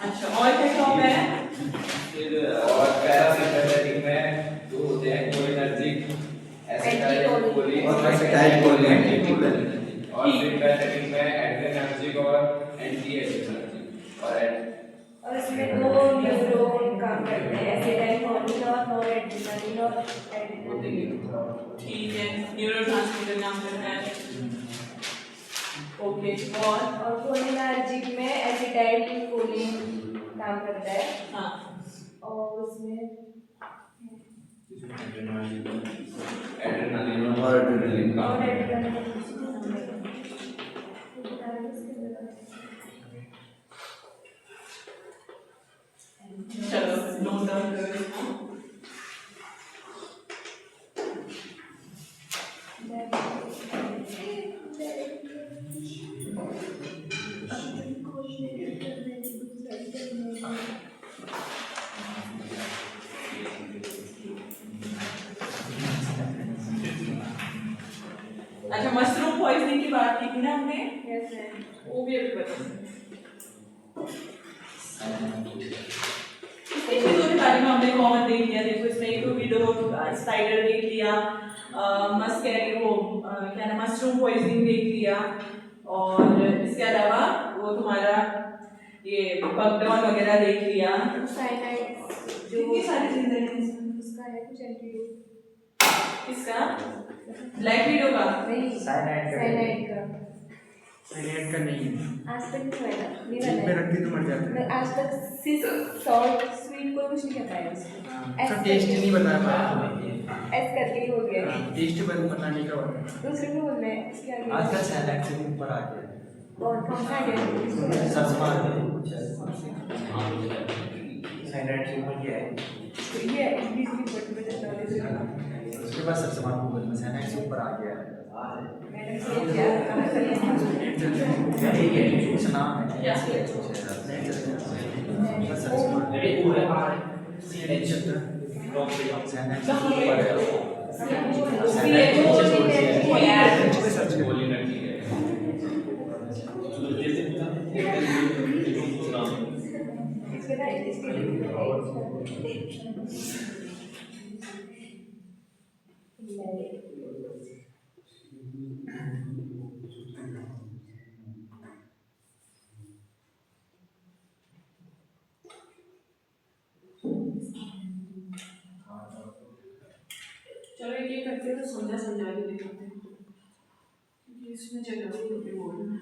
अच्छा और क्या क्या होता है, और पैरासिम्पैथेटिक में दो होते हैं कोलिनर्जिक एसिटाइलकोलिन और एसिटाइलकोलिन और सिम्पैथेटिक में एड्रेनर्जिक और एंटी एड्रेनर्जिक और इसमें दो न्यूरॉन काम करते हैं, एसिटाइलकोलिन और नॉरएड्रेनालिन और एड्रेनालिन। ठीक है न्यूरोट्रांसमीटर काम करता है, ओके और कोलिनर्जिक में एसिटाइलकोलिन काम करता है हाँ और उसमें एड्रेनलिन और एड्रेनलिन और एड्रेनालिन। चलो नोट डाउन करो इसको। अच्छा मशरूम पॉइजनिंग की बात की थी ना हमने, वो भी अभी बता इसके चीजों के बारे में हमने कॉमन देख लिया। देखो इसमें एक वीडियो स्पाइडर देख लिया, मस्कैरी वो क्या नाम मशरूम पॉइजनिंग देख लिया, और इसके अलावा वो तुम्हारा ये बगडॉन वगैरह देख लिया। साइनाइड जो कितनी सारी चीजें हैं उसका है कुछ एंटीडोट, इसका ब्लैक वीडियो का नहीं साइनाइड साइनाइड का साइनाइड का नहीं है, आज तक नहीं बना, नहीं जिप में बना रख दी तो मर जाता है। आज तक सिर्फ सॉल्ट स्वीट कोई कुछ नहीं कर पाया उसको। उसका टेस्ट नहीं बता पाया, ऐस करके ही हो गया। टेस्ट बताने का होता है। दूसरे को बोलना है इसके आगे आजकल साइनाइड से भी ऊपर आ गया और कौन सा है सबसे साइनाइड से ऊपर क्या है, तो ये इंग्लिश की बट टेक्नोलॉजी उसके बाद सबसे बड़ा गूगल में साइनाइड से ऊपर आ गया है। मैंने से क्या कुछ नाम है क्या? इसके ना इसके चलो एक करते हैं तो समझा के दिखाते हैं क्योंकि इसमें जगह नहीं होती बोर्ड में।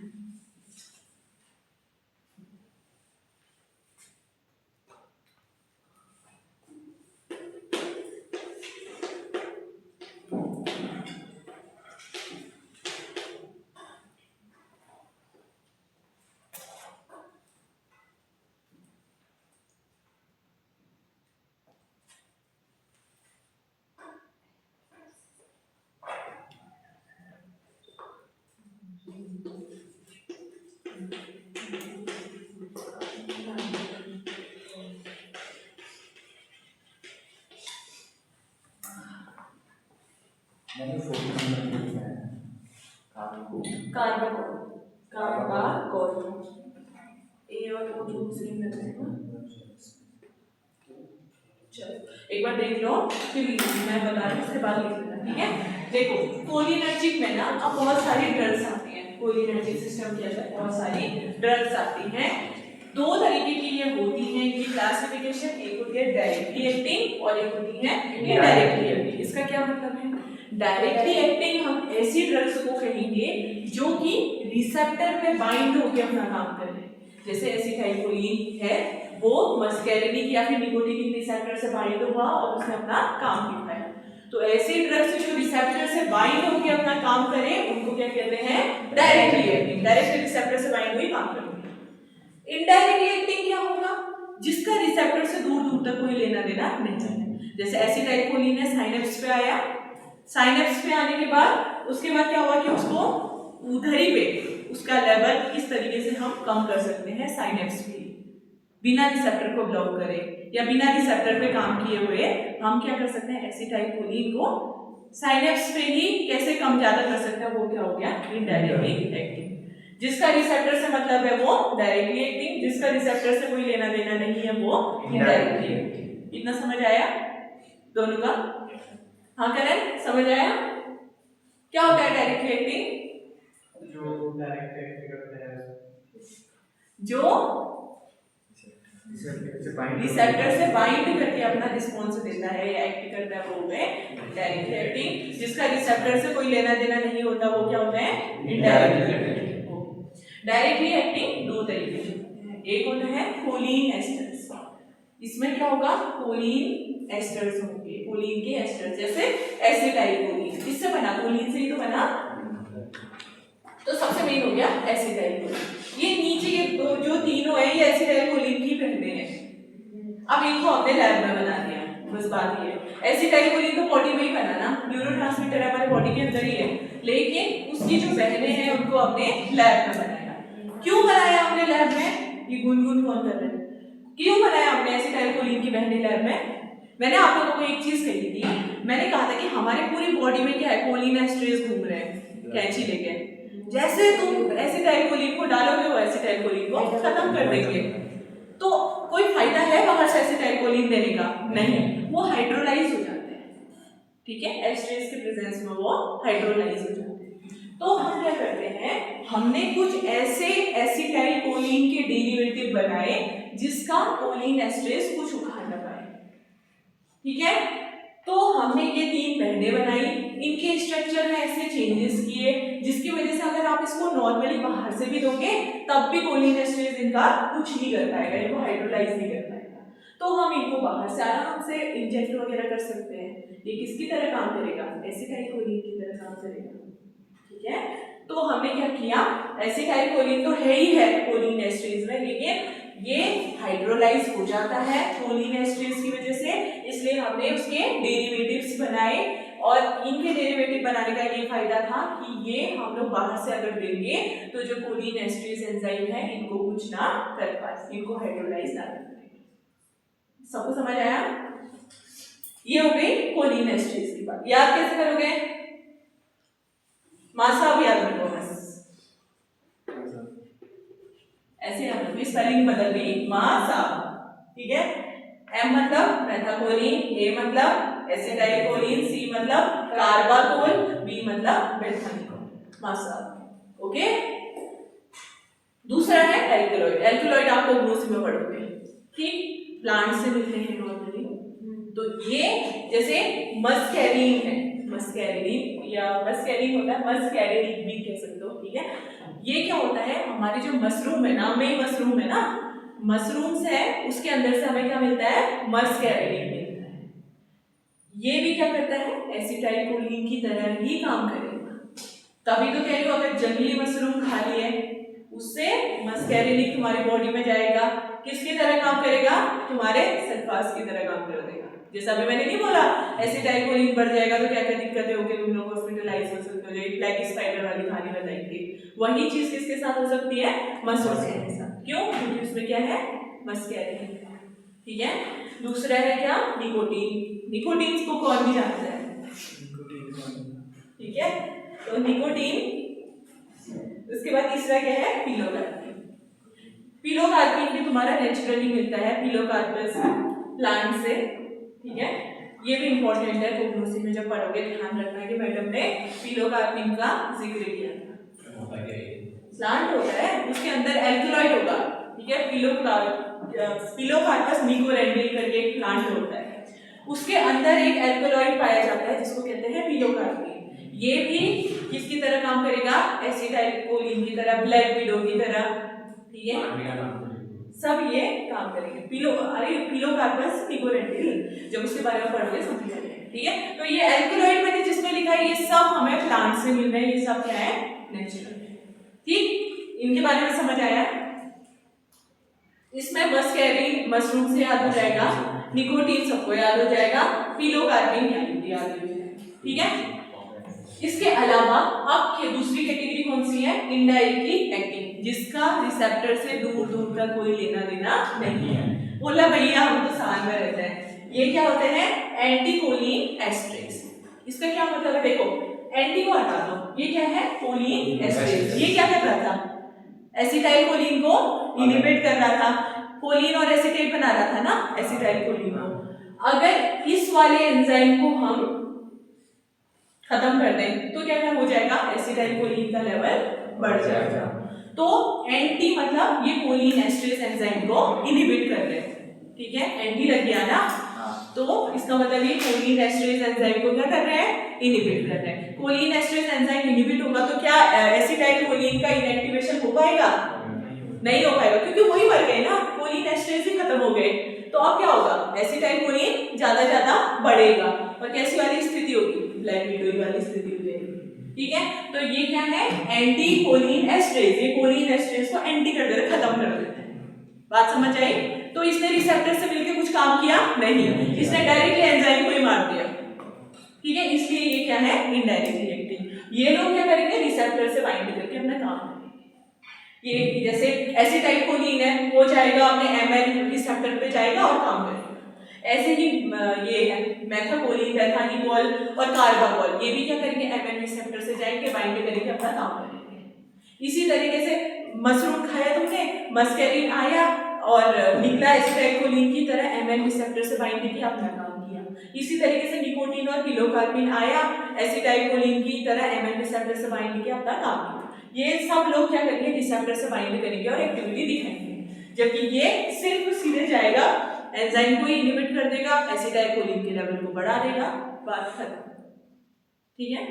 कार्बाकोल ए और ओ दूसरी में चलो एक बार देख लो फिर मैं बता रही हूँ उसके बाद लिख लेना ठीक है। देखो कोलिनर्जिक में ना अब बहुत सारी ड्रग्स आती हैं, कोलिनर्जिक सिस्टम के अंदर बहुत सारी ड्रग्स आती हैं। दो तरीके की ये होती हैं कि क्लासिफिकेशन, एक होती है डायरेक्टली एक्टिंग और एक होती है इनडायरेक्टली एक्टिंग। इसका क्या मतलब है, डायरेक्टली एक्टिंग हम ऐसी ड्रग्स को कहेंगे जो कि रिसेप्टर में बाइंड होकर अपना काम कर रहे हैं, जैसे एसिटाइलकोलिन है वो मस्कैरिनिक या फिर निकोटिनिक रिसेप्टर से बाइंड हुआ और उसने अपना काम दिखाया। तो ऐसी ड्रग्स जो रिसेप्टर से बाइंड होकर अपना काम करें उनको क्या कहते हैं, डायरेक्टली एक्टिंग, डायरेक्टली रिसेप्टर से बाइंड हुई काम करेंगे। इनडायरेक्टली एक्टिंग क्या होगा, जिसका रिसेप्टर से दूर दूर तक कोई लेना देना नहीं है। जैसे एसिटाइलकोलिन है, साइनेप्स पे आया, साइनेप्स पे आने के बाद उसके बाद क्या हुआ कि उसको उधर ही पे उसका लेवल किस तरीके से हम कम कर सकते हैं साइनेप्स पे, बिना रिसेप्टर को ब्लॉक करे या बिना रिसेप्टर पे काम किए हुए हम क्या कर सकते हैं, एसिटाइलकोलिन को साइनेप्स पे ही कैसे कम ज्यादा कर सकते हैं, वो क्या हो गया, इनडायरेक्टली एक्टिंग। जिसका रिसेप्टर से मतलब है वो डायरेक्टली एक्टिंग, जिसका रिसेप्टर से कोई लेना देना नहीं है वो इनडायरेक्टली एक्टिंग। इतना समझ आया दोनों का? हाँ करें, समझ आया? क्या होता है डायरेक्टली एक्टिंग? जो डायरेक्ट एक्ट करते हैं, जो रिसेप्टर से बाइंड करके अपना रिस्पॉन्स देता है या एक्ट करता है वो है डायरेक्टली एक्टिंग। जिसका रिसेप्टर से कोई लेना देना नहीं होता वो क्या होता है, इनडायरेक्टली एक्टिंग। डायरेक्टली एक्टिंग दो तरीके से होते हैं, एक होता है कोलिन एस्टर्स। इसमें क्या होगा, कोलिन एस्टर्स होंगे, कोलिन के एस्टर्स, जैसे एसिटाइलकोलिन, इससे बना, कोलिन से ही तो बना, तो सबसे मेन हो गया एसिटाइलकोलिन। ये नीचे ये जो तीनों है ये एसिटाइलकोलिन की पहले हैं। अब इनको हमने लैब में बना दिया, बस बात ये है। एसिटाइलकोलिन तो बॉडी में ही बना ना, न्यूरोट्रांसमीटर हमारे बॉडी के अंदर ही है, लेकिन उसकी जो बहनें हैं उनको हमने लैब में बनाया। क्यों बनाया हमने लैब में? ये गुनगुन कौन कर रहे हैं? क्यों बनाया हमने एसिटाइलकोलिन की बहनें लैब में? मैंने आप लोगों को एक चीज कही थी, मैंने कहा था कि हमारे पूरी बॉडी में क्या है, कोलिन एस्ट्रेस घूम रहे हैं कैंची लेके। जैसे तुम एसिटाइलकोलिन को डालोगे वो एसिटाइलकोलिन को खत्म कर देंगे, तो कोई फायदा है बाहर से एसिटाइलकोलिन देने का? नहीं, वो हाइड्रोलाइज हो जाते हैं, ठीक है, एस्ट्रेस के प्रेजेंस में वो हाइड्रोलाइज हो जाते हैं। तो हम क्या करते हैं, हमने कुछ ऐसे एसिटाइलकोलिन के डेरिवेटिव बनाए जिसका कोलिन एस्ट्रेस कुछ उखाड़ ना पाए, ठीक है। तो हमने ये तीन बहनें बनाई, इनके स्ट्रक्चर में ऐसे चेंजेस किए जिसकी वजह से अगर आप इसको नॉर्मली बाहर से भी दोगे तब भी कोलिन एस्ट्रेस इनका कुछ नहीं कर पाएगा, इनको हाइड्रोलाइज नहीं कर पाएगा। तो हम इनको बाहर से आराम से इंजेक्ट वगैरह कर सकते हैं। ये किसकी तरह काम करेगा, एसिटाइलकोलिन की तरह काम करेगा, ठीक है। तो हमने क्या किया, एसिटाइलकोलिन तो है ही है कोलिन एस्ट्रेस में, लेकिन ये हाइड्रोलाइज हो जाता है कोलिन एस्ट्रेस की वजह से, इसलिए हमने उसके डेरिवेटिव्स बनाए। और इनके डेरिवेटिव बनाने का ये फायदा था कि ये हम लोग बाहर से अगर देंगे तो जो कोलिन एस्ट्रेस एंजाइम है इनको कुछ ना कर पाए, इनको हाइड्रोलाइज ना कर पाए। सबको समझ आया? ये हो गई कोलिन एस्ट्रेस की बात। याद कैसे करोगे? मासा अब याद रखो, बस ऐसे याद रखो, स्पेलिंग बदल गई, मासा, ठीक है। एम मतलब मेथाकोलिन, ए मतलब एसिटाइलकोलिन, सी मतलब कार्बाकोल, बी मतलब मेथानिकोल, मासा, ओके। दूसरा है एल्कलॉइड। एल्कलॉइड आप लोग ग्लोसी में पढ़ोगे, ठीक, प्लांट से मिलते हैं नॉर्मली। तो ये जैसे मस्कैरिन है, मस्कैरिन या मस्कैरिन होता है, मस्कैरिन भी कह सकते हो, ठीक है। ये क्या होता है, हमारे जो मशरूम है, नाम में ही मशरूम है ना, मशरूम्स है, उसके अंदर से हमें क्या मिलता है, मस्कैरिन मिलता है। ये भी क्या करता है, एसिटाइलकोलिन की तरह ही काम करेगा। तभी तो कह रही हूं, अगर जंगली मशरूम खा लिए उससे मस्कैरिन तुम्हारी बॉडी में जाएगा, किसकी तरह काम करेगा, तुम्हारे सल्फास की तरह काम कर देगा। जैसा अभी मैंने नहीं बोला एसिटाइलकोलिन बढ़ जाएगा तो क्या क्या दिक्कतें होगी, तुम लोग हॉस्पिटलाइज हो सकते हो, जो ब्लैक स्पाइडर वाली कहानी बताई थी, वही चीज किसके साथ हो सकती है, मशरूम के साथ। क्यों? क्योंकि उसमें क्या है, मस्कैरिन, ठीक है। दूसरा है क्या, निकोटीन। निकोटीन को कौन भी जानता है, ठीक है, तो निकोटीन। उसके बाद तीसरा क्या है, पिलोकार्पिन। पिलोकार्पिन भी तुम्हारा नेचुरली मिलता है, पिलोकार्पस प्लांट से, ठीक है। ये भी इंपॉर्टेंट है, कोग्नोसी में जब पढ़ोगे ध्यान रखना कि मैडम ने पिलोकार्पिन का जिक्र किया था। प्लांट होता है, उसके अंदर एल्कलॉइड होगा, ठीक है। पिलोकार्पस निकोरेंडिल करके एक प्लांट होता है, उसके अंदर एक एल्कलॉइड पाया जाता है जिसको कहते हैं पिलोकार्पिन। ये भी किसकी तरह काम करेगा, एसिटाइलकोलिन की तरह, ब्लैक विडो की तरह, ठीक है, सब ये काम करेंगे। पिलोकार्पस निकोरेंडिल, जब उसके बारे में पढ़ोगे समझ जाएंगे, ठीक है। तो ये एल्कलॉइड मैंने जिसमें लिखा है ये सब हमें प्लांट से मिल रहे हैं, ये सब क्या है, नेचुरल, ठीक। इनके बारे में समझ आया? इसमें मस्कैरिन मशरूम से याद हो जाएगा, निकोटीन सबको याद हो जाएगा, पिलोकार्पिन याद हो जाएगा, ठीक है। इसके अलावा अब दूसरी कैटेगरी कौन सी है, इनडायरेक्टली एक्टिंग, जिसका रिसेप्टर से दूर दूर तक कोई लेना देना नहीं है। बोला भैया हम तो साल में रहते हैं। ये क्या होते हैं, एंटीकोलिन एस्ट्रेस। इसका क्या मतलब है, देखो एंटी को हटा दो, ये क्या है कोलिन एस्ट्रेस। ये क्या कर रहा था, एसिटाइल कोलिन को इनहिबिट कर रहा था, कोलिन और एसिटेट बना रहा था ना एसिटाइल कोलिन को। अगर इस वाले एंजाइम को हम खत्म कर दें तो क्या हो जाएगा, एसिटाइल कोलिन का लेवल बढ़ जाएगा। तो एंटी मतलब ये कोलिन एस्ट्रेस एंजाइम को इनहिबिट कर रहे हैं, ठीक है, एंटी लग गया ना, तो इसका मतलब ये कोलिन एस्ट्रेस एंजाइम को क्या कर रहे हैं, इनहिबिट कर रहे हैं। कोलिन एस्ट्रेस एंजाइम इनहिबिट होगा तो क्या एसिटाइल कोलिन का इनएक्टिवेशन हो पाएगा, नहीं हो पाएगा, क्योंकि वही मर गए ना, कोलिन एस्ट्रेस ही खत्म हो गए। तो अब क्या होगा, एसिटाइल कोलिन ज्यादा बढ़ेगा और कैसी वाली स्थिति होगी, ब्लैक विडो वाली स्थिति हो जाएगी, ठीक है। तो ये क्या है, एंटी कोलिन एस्ट्रेस, ये कोलिन एस्ट्रेस को एंटी कर देते, खत्म कर देते हैं। बात समझ आई। तो इसने रिसेप्टर से मिलकर कुछ काम किया नहीं, इसने डायरेक्टली एंजाइम को ही मार दिया, ठीक है। इसलिए ये क्या है, इनडायरेक्टली एक्टिंग। ये लोग क्या करेंगे, रिसेप्टर से बाइंड करके अपना काम करेंगे। ये जैसे एसिटाइल कोलिन है, वो जाएगा अपने एमएल रिसेप्टर पे जाएगा और काम करेगा। ऐसे ही ये है मेथाकोलिन, मेथानिकोल और कार्बाकोल, ये भी क्या करेंगे, एमएल रिसेप्टर से जाएंगे, बाइंड करेंगे, अपना काम करेंगे। इसी तरीके से मशरूम खाया तुमने, मस्कैरिन आया और निकला एसिटाइल कोलिन की तरह, एमएल रिसेप्टर से बाइंड किया, अपना काम किया। इसी तरीके से निकोटीन और पिलोकार्पिन आया, एसिटाइल कोलिन की तरह एमएल रिसेप्टर से बाइंड किया, अपना काम किया। ये सब लोग क्या करेंगे, रिसेप्टर से बाइंड करेंगे और एक्टिविटी दिखाएंगे, जबकि ये सिर्फ सीधे जाएगा, एंजाइम को इनहिबिट कर देगा, एसिटाइल कोलिन के लेवल को बढ़ा देगा, बात खत्म, ठीक है।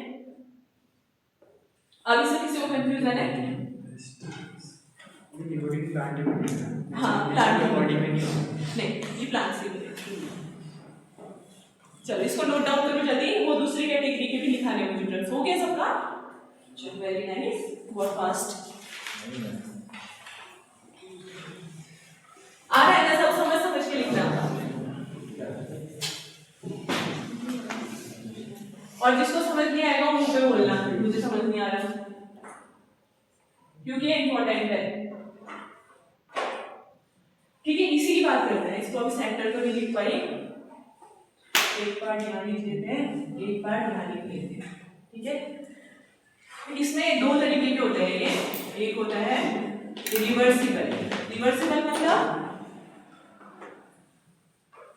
अब इससे किसी को कंफ्यूजन है? हाँ, प्लांट बॉडी में नहीं, ये प्लांट से चलो इसको नोट डाउन करो जल्दी, वो दूसरी कैटेगरी के भी लिखाने हैं मुझे। हो गया सबका, चलो वेरी नाइस, बहुत फास्ट आ रहा है ना, सब समझ के लिखना। और जिसको समझ नहीं आएगा वो मुंह पे बोलना मुझे समझ नहीं आ रहा, क्योंकि ये इंपॉर्टेंट है, ठीक है। इसी की बात करते हैं, इसको अभी सेंटर तो नहीं लिख पाई, एक बार ध्यान लिख लेते हैं, एक बार ध्यान लिख लेते हैं, ठीक है। इसमें दो तरीके के होते हैं, ये एक होता है रिवर्सिबल। रिवर्सिबल मतलब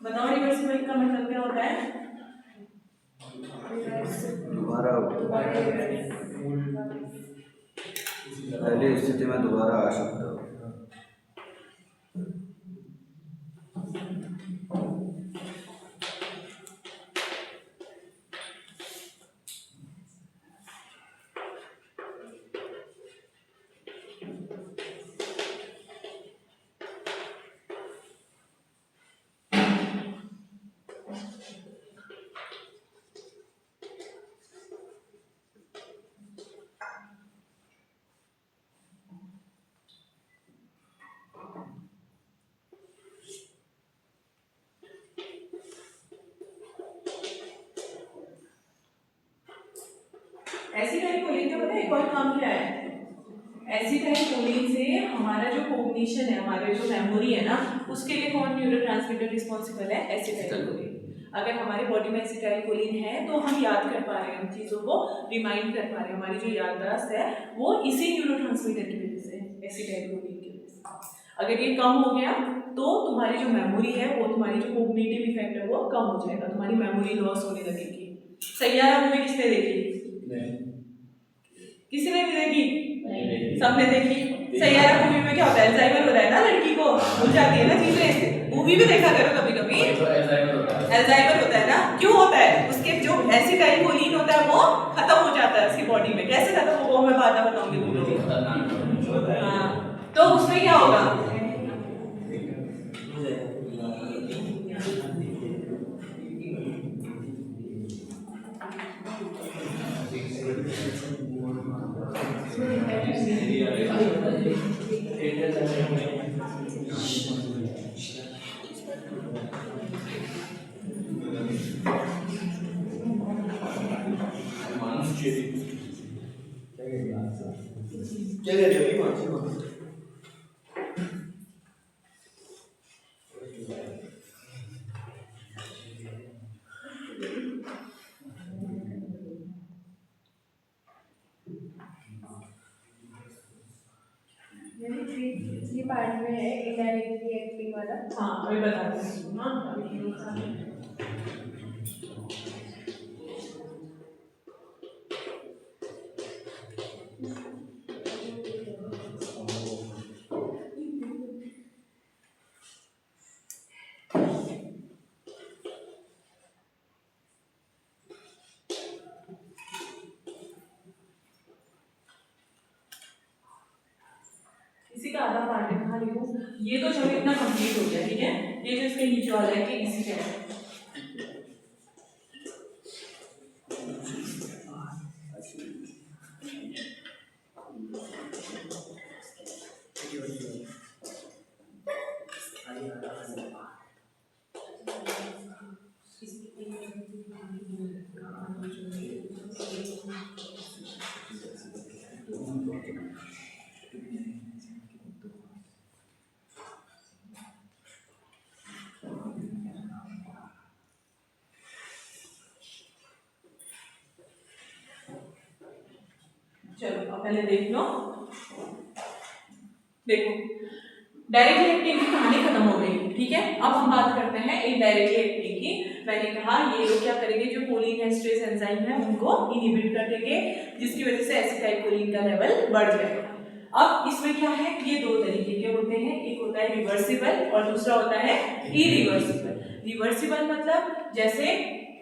बताओ, रिवर्सिबल का मतलब क्या होता है? दोबारा पहली स्थिति में दोबारा आ सकता हो। एसिटाइल कोलिन का पता है एक और काम क्या है? एसिटाइल कोलिन से हमारा जो कोग्निशन है, हमारे जो मेमोरी है ना, उसके लिए कौन न्यूरोट्रांसमीटर रिस्पॉन्सिबल है? Acetyl choline. अगर हमारे बॉडी में एसिटाइल कोलिन है तो हम याद कर पा रहे हैं, उन चीज़ों को रिमाइंड कर पा रहे हैं, हमारी जो याददाश्त है वो इसी न्यूरोट्रांसमीटर की वजह से, एसिटाइल कोलिन की वजह से। अगर ये कम हो गया तो तुम्हारी जो मेमोरी है, वो तुम्हारी जो कोग्निटिव इफेक्ट है वो कम हो जाएगा, तुम्हारी मेमोरी लॉस होने लगेगी। सैयारा मूवी किसने देखी? किसी ने नहीं देखी? सबने देखी। सैयारा मूवी में क्या होता है, अल्जाइमर होता है ना, लड़की को भूल जाती है ना चीजें। मूवी भी देखा करो कभी कभी, अल्जाइमर होता है ना। क्यों होता है? उसके जो एसिटाइल कोलिन होता है वो खत्म हो जाता है उसकी बॉडी में। कैसे खत्म होगा मैं बाद में बताऊंगी। हाँ, तो उसमें क्या होगा, क्या कह रहे हो? ये पार्ट में है इनडायरेक्टली एक्टिंग वाला। हाँ अभी बता रही हूँ। हाँ अभी बता रही हूँ। इसी का आधा पार्ट दिखा रही हूँ। ये तो चलो इतना कंप्लीट हो गया, ठीक है। ये जो इसके नीचे वाला है कि इसी का है। चलो अब पहले देख लो। देखो डायरेक्टली एक्टिंग की कहानी खत्म हो गई, ठीक है। अब हम बात करते हैं इनडायरेक्टली एक्टिंग की। मैंने कहा ये लोग क्या करेंगे, जो कोलिन एस्ट्रेज एंजाइम है उनको इनहिबिट कर देंगे, जिसकी वजह से एसिटाइलकोलिन का लेवल बढ़ जाएगा। अब इसमें क्या है, ये दो तरीके के होते हैं, एक होता है रिवर्सिबल और दूसरा होता है इरिवर्सिबल। रिवर्सिबल मतलब जैसे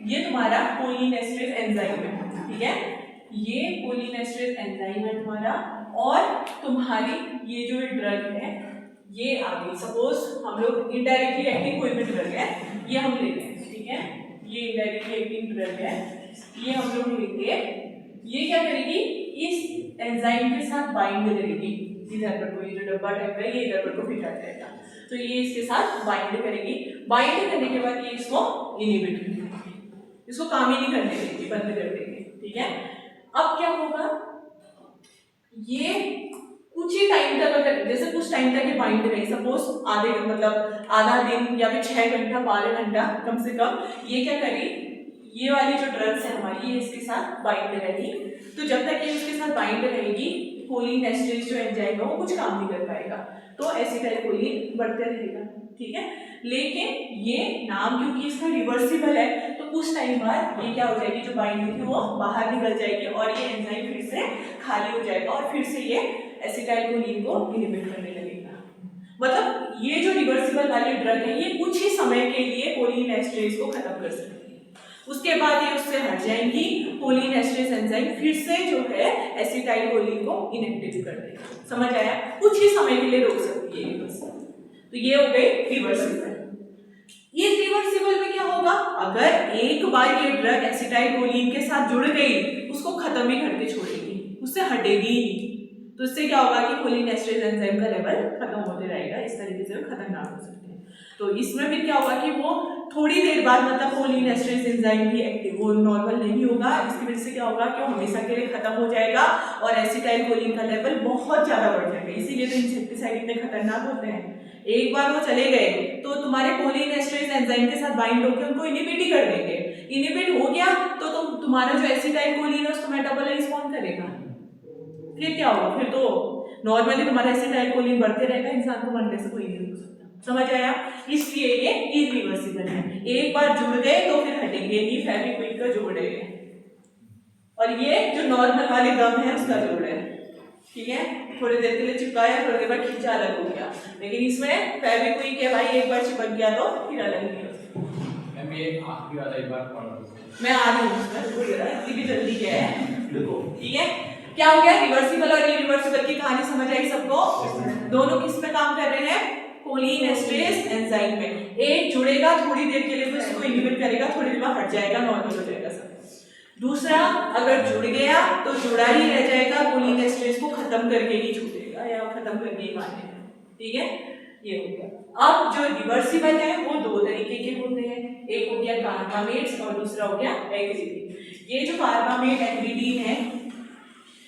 ये तुम्हारा कोलिन एस्ट्रेज एंजाइम है, ठीक है। ये कोलिन एस्ट्रेज एंजाइम है तुम्हारा, और तुम्हारी ये जो ड्रग है ये आ गई। सपोज हम लोग इनडायरेक्टली एक्टिंग कोई भी ड्रग है, ये हम लेते हैं, ठीक है। ये इनडायरेक्टली एक्टिंग ड्रग है, ये हम लोग लेंगे। ये क्या करेगी, इस एंजाइम के साथ बाइंड करेगी। इधर पर कोई जो डब्बा टाइप है ये इधर पर को फिट आ जाएगा, तो ये इसके साथ बाइंड करेगी। बाइंड करने के बाद ये इसको इनहिबिट कर देगी, इसको काम ही नहीं करने देगी, बंद कर देगी, ठीक है। अब क्या होगा, ये कुछ ही टाइम तक, अगर जैसे कुछ टाइम तक ये बाइंड रही, सपोज आधे मतलब आधा दिन या फिर 6 घंटा 12 घंटा कम से कम, ये क्या करी, ये वाली जो ड्रग्स है हमारी ये इसके साथ बाइंड रहेगी। तो जब तक ये इसके साथ बाइंड रहेगी, कोलिन एस्ट्रेज जो एंजाइम है वो कुछ काम नहीं कर पाएगा, तो एसिटाइलकोलिन बढ़ते रहेगा, ठीक है। लेकिन ये नाम क्योंकि इसका रिवर्सिबल है, तो कुछ टाइम बाद ये क्या हो जाएगी, जो बाइंड थी वो बाहर निकल जाएगी और ये एंजाइम फिर से खाली हो जाएगा और फिर से ये एसिटाइलकोलिन को इनहिबिट करने लगेगा। मतलब ये जो रिवर्सिबल वाली ड्रग है ये कुछ ही समय के लिए कोलिन एस्ट्रेज को खत्म कर सकती है, उसके बाद ये उससे हट जाएंगी। कोलिन एस्ट्रेज एंजाइम फिर से जो है एसिटाइलकोलिन को इनएक्टिव कर देगा। समझ आया, कुछ ही समय के लिए रोक सकती है ये बस। तो ये हो गई रिवर्सिबल। ये रिवर्सिबल में क्या होगा, अगर एक बार ये ड्रग एसिटाइलकोलिन के साथ जुड़ गई, उसको खत्म ही करके छोड़ेगी, उससे हटेगी ही नहीं। तो इससे क्या होगा कि कोलिन एस्ट्रेज एंजाइम का लेवल खत्म होते रहेगा, इस तरीके से खतरनाक हो सकते हैं। तो इसमें भी क्या होगा कि वो थोड़ी देर बाद मतलब कोलिन एस्ट्रेज एंजाइम भी एक्टिव, वो नॉर्मल नहीं होगा। इसकी वजह से क्या होगा कि वो हमेशा के लिए खत्म हो जाएगा और एसिटाइलकोलिन का लेवल बहुत ज्यादा बढ़ जाएगा। इसीलिए तो इंसेक्टिसाइड इतने खतरनाक होते हैं। एक बार वो चले गए तो तुम्हारे कोलिन एस्ट्रेज एंजाइम के साथ बाइंड होकर उनको इनहिबिट ही कर देंगे। इनहिबिट हो गया तो तुम्हारा जो एसिटाइलकोलिन है उसको मेटाबोलाइज कौन करेगा, फिर क्या होगा, फिर तो नॉर्मली तुम्हारा एसिटाइलकोलिन बढ़ते रहेगा, इंसान को मरने से कोई नहीं रोक सकता। समझ आया, इसलिए ये इरिवर्सिबल है। एक बार जुड़ गए तो फिर हटेंगे नहीं, फेविक्विक का जोड़ है। और ये जो नॉर्मल वाले गम है उसका जोड़ है, ठीक है। थोड़ी देर के लिए चिपकाया, थोड़ी देर बाद खींचा, अलग हो गया। लेकिन इसमें फेविक्विक है भाई, एक बार चिपक गया तो फिर अलग नहीं हो सकता। मैं ये आखिरी वाला एक बार पढ़ दूं, मैं आ रही हूँ उसमें, रुको जरा, इतनी भी जल्दी क्या है, देखो, ठीक है। क्या हो गया, रिवर्सिबल और इरिवर्सिबल की कहानी समझ आई सबको। दोनों किस में काम कर रहे हैं, कोलिन एस्ट्रेज एंजाइम में। एक जुड़ेगा थोड़ी देर के लिए तो इसको इनहिबिट करेगा, थोड़ी देर बाद हट जाएगा, नॉर्मल हो जाएगा सब। दूसरा, अगर जुड़ गया तो जुड़ा ही रह जाएगा, कोलिन एस्ट्रेज को खत्म करके ही छूटेगा या खत्म करके ही मारेगा, ठीक है। ये हो गया। अब जो रिवर्सिबल है वो दो तरीके के होते हैं, एक हो गया कार्बामेट्स और दूसरा हो गया एक्रिडीन। ये जो कार्बामेट एक्रिडीन है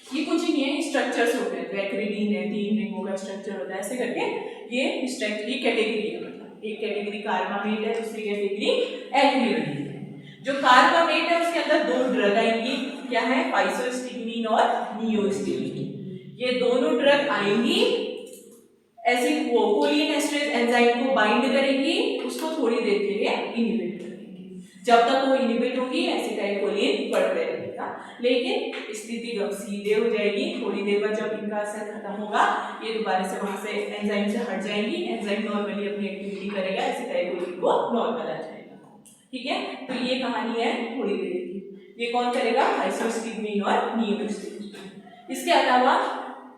ये कुछ नहीं है, स्ट्रक्चर्स होते हैं। तो एक्रिडीन है 3 रिंगों का स्ट्रक्चर होता है, ऐसे करके ये स्ट्रक्चर ये कैटेगरी है। मतलब एक कैटेगरी कार्बामेट है, दूसरी कैटेगरी एक्रिडीन है। जो कार्बामेट है उसके अंदर दो ड्रग आएंगी, क्या है, पाइसोस्टिग्मीन और नियोस्टिग्मीन। ये दोनों ड्रग आएंगी, ऐसे कोलिन एस्ट्रेज एंजाइम को बाइंड करेंगी, उसको थोड़ी देर के लिए इनहिबिट करेंगी। जब तक वो इनहिबिट होगी एसिटाइलकोलिन बढ़ते रहेगा, लेकिन स्थिति सीधे हो जाएगी। थोड़ी देर बाद जब इनका असर खत्म होगा ये दोबारा से वहां से एंजाइम से हट जाएंगी, एंजाइम नॉर्मली अपनी एक्टिविटी करेगा, एसिटाइलकोलिन को नॉर्मल आ जाएगा। ठीक है, तो ये कहानी है थोड़ी देर की। ये कौन करेगा, पाइसोस्टिग्मीन और नियोस्टिग्मीन। इसके अलावा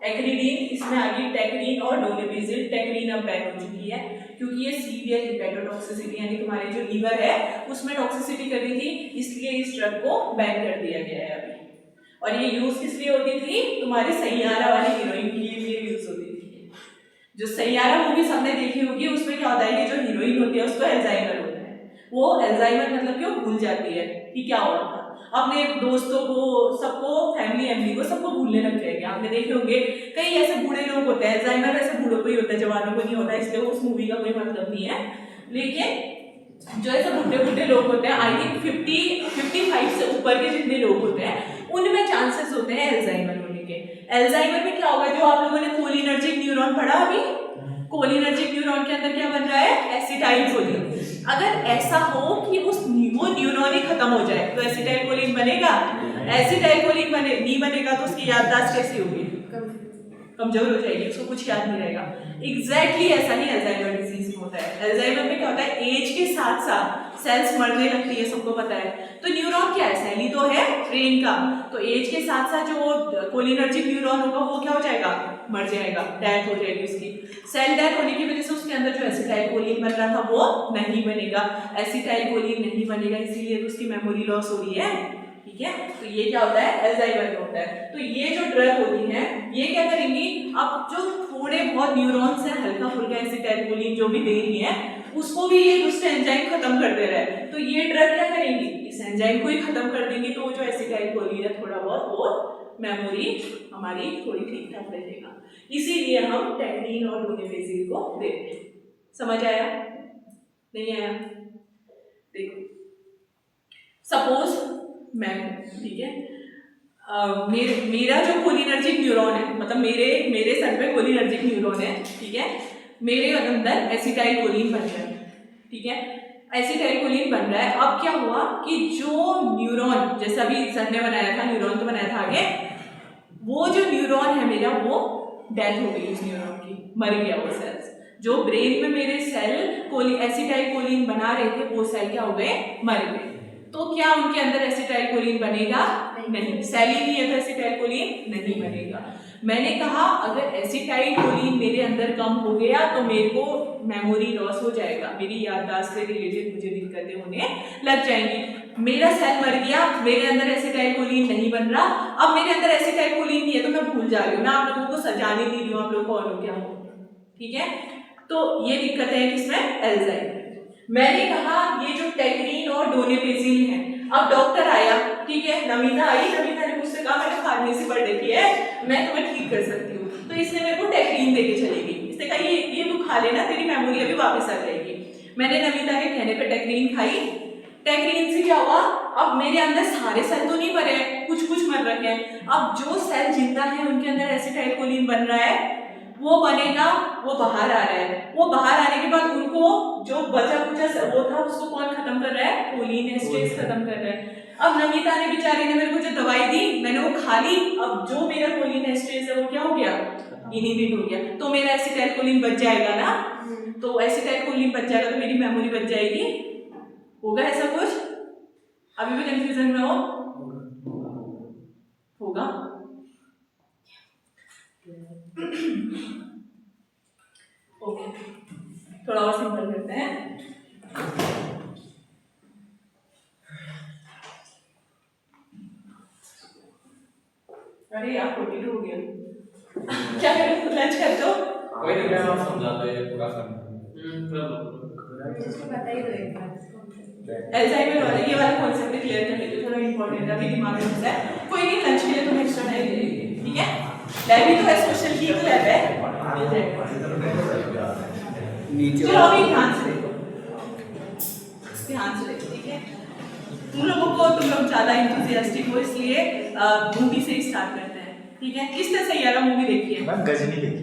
एक्रिडीन, इसमें आ गई टेक्रीन और डोलोपेजिल। टेक्रीन अब बैन हो चुकी है क्योंकि ये सीवियर हिपेटोटॉक्सिसिटी यानी तुम्हारे जो लीवर है उसमें टॉक्सिसिटी कर रही थी, इसलिए इस ड्रग को बैन कर दिया गया है अभी। और ये यूज किस लिए होती थी, तुम्हारी सैयारा वाली हीरोइन के लिए यूज होती थी। जो सैयारा मूवी सबने देखी होगी उसमें क्या होता है, ये जो हीरोइन होती है उसको अल्जाइमर होता है। वो अल्जाइमर मतलब क्यों, भूल जाती है कि क्या हुआ था, अपने दोस्तों को, सबको, फैमिली को सबको भूलने लग जाएंगे। आपने देखे होंगे कई ऐसे बूढ़े लोग होते हैं, अल्जाइमर वैसे बूढ़ों को ही होता है, जवानों को नहीं होता, इसलिए उस मूवी का कोई मतलब नहीं है। लेकिन जो ऐसे बुढ़े लोग होते हैं, आई थिंक 55 से ऊपर के जितने लोग होते हैं उनमें चांसेस होते हैं अल्जाइमर होने के। अल्जाइमर में क्या होगा, जो आप लोगों ने कोलिनर्जिक न्यूरॉन पढ़ा अभी, कोलिनर्जिक न्यूरॉन के अंदर क्या बन रहा है, एसिटाइलकोलिन। अगर ऐसा हो कि वो न्यूरॉन ही खत्म हो जाए तो एसिटाइलकोलिन बनेगा, एसिटाइलकोलिन नहीं बनेगा तो उसकी याददाश्त कैसी होगी, कमजोर हो जाएगी, उसको कुछ याद नहीं रहेगा। एग्जैक्टली ऐसा ही अल्जाइमर डिजीज में होता है। अल्जाइमर में क्या होता है, एज के साथ साथ सेल्स मरने लगती है, सबको पता है। तो न्यूरॉन क्या है, सेल ही तो है ब्रेन का, तो एज के साथ साथ जो कोलिनर्जिक न्यूरॉन होगा वो क्या हो जाएगा, मर जाएगा, डेथ हो जाएगी उसकी। सेल डेथ होने की वजह से उसके अंदर जो एसिटाइलकोलिन बन रहा था वो नहीं बनेगा, एसिटाइलकोलिन नहीं बनेगा, इसीलिए तो उसकी मेमोरी लॉस हो रही है। ठीक है, तो ये क्या होता है, अल्जाइमर में होता है। तो ये जो ड्रग होती है ये क्या करेंगी, अब जो थोड़े बहुत न्यूरॉन्स है, हल्का फुल्का एसिटाइलकोलिन जो भी दे रही है उसको भी ये दूसरे एंजाइम खत्म कर दे रहा है। तो ये ड्रग क्या करेंगी, इस एंजाइम को ही खत्म कर देंगे, तो जो एसिटाइलकोलिन है थोड़ा बहुत वो मेमोरी हमारी थोड़ी ठीक ठाक रहेगा। इसीलिए हम टेक्रीन और डोलोपेजिल को देते हैं। समझ आया, नहीं आया? देखो सपोज मैं, ठीक है, मेरा जो कोलिनर्जिक न्यूरॉन है, मतलब मेरे सर पे कोलिनर्जिक न्यूरॉन है, ठीक है, मेरे अंदर एसिटाइलकोलिन बन रहा है, ठीक है, एसिटाइलकोलिन बन रहा है। अब क्या हुआ कि जो न्यूरॉन, जैसा अभी सर ने बनाया था, न्यूरॉन तो बनाया था आगे, वो जो न्यूरॉन है मेरा वो डेथ हो गई, उस न्यूरॉन की मर गया वो सेल्स। जो ब्रेन में मेरे सेल एसिटाइलकोलिन बना रहे थे वो सेल क्या हो गए, मर गए। तो क्या उनके अंदर एसिटाइलकोलिन बनेगा, नहीं, सेल ही नहीं है तो एसिटाइलकोलिन नहीं बनेगा। मैंने कहा अगर एसिटाइलकोलिन मेरे अंदर कम हो गया तो मेरे को मेमोरी लॉस हो जाएगा, मेरी याददाश्त से रिलेटेड मुझे दिक्कतें होने लग जाएंगी। मेरा सेल मर गया, मेरे अंदर एसिटाइलकोलिन नहीं बन रहा, अब मेरे अंदर एसिटाइलकोलिन नहीं है तो मैं भूल जा रही हूँ, मैं आप लोगों को सजाने नहीं रही हूँ, आप लोग कौन हो क्या हो, ठीक है। तो ये दिक्कतें हैं किसमें, एल्जाइमर। मैंने कहा ये जो टेक्रीन और डोलोपेजिल है, अब डॉक्टर आया, ठीक है, नमिता आई, नमिता ने मुझसे कहा मैंने फार्मेसी पढ़ रखी है, मैं तुम्हें ठीक कर सकती हूँ, तो इसने मेरे को टेक्रीन देके चली गई। इसने कहा ये तू खा लेना, तेरी मेमोरी अभी वापस आ जाएगी। मैंने नमिता के कहने पे टेक्रीन खाई। टेक्रीन से क्या हुआ, अब मेरे अंदर सारे सेल तो नहीं मरे हैं, कुछ मर रखे हैं। अब जो सेल जिंदा है उनके अंदर एसिटाइलकोलिन बन रहा है, वो बनेगा, वो बाहर आ रहा है, वो बाहर आने के बाद उनको जो बचा कुचा वो था उसको कौन खत्म कर रहा है, कोलिन एस्ट्रेज खत्म कर रहा है। अब नमिता ने बेचारी ने मेरे को जो दवाई दी मैंने वो खा ली, अब जो मेरा कोलिन एस्ट्रेज है वो क्या हो गया, इनहिबिट हो गया, तो मेरा एसिटाइलकोलिन बच जाएगा ना, तो एसिटाइलकोलिन बच जाएगा तो मेरी मेमोरी बच जाएगी। होगा ऐसा कुछ, अभी भी कंफ्यूजन में हो, होगा। ओके, थोड़ा और सिंपल करते हैं। अरे यार 42 हो गया, क्या करें, लंच कर दो। कोई नहीं, मैं आप समझा दो ये पूरा करना। इसको बता ही दो एक बार। एल्जाइमर वाला ये वाला कॉन्सेप्ट क्लियर कर लेते थोड़ा इंपॉर्टेंट है, अभी दिमाग में घुसा है। कोई नहीं, लंच के लिए तुम एक्स्ट्रा टाइम ले लेंगे, ठीक है? लैब ही तो है, स्पेशल की तो लैब है, मिल जाएगा। नीचे चलो अभी ध्यान से देखो, ठीक है? तुम लोगों को, तुम लोग ज्यादा इंथुसियास्टिक हो इसलिए मूवी से स्टार्ट करते हैं, ठीक है? किस तरह से यार मूवी देखी है? मैम गजनी देखी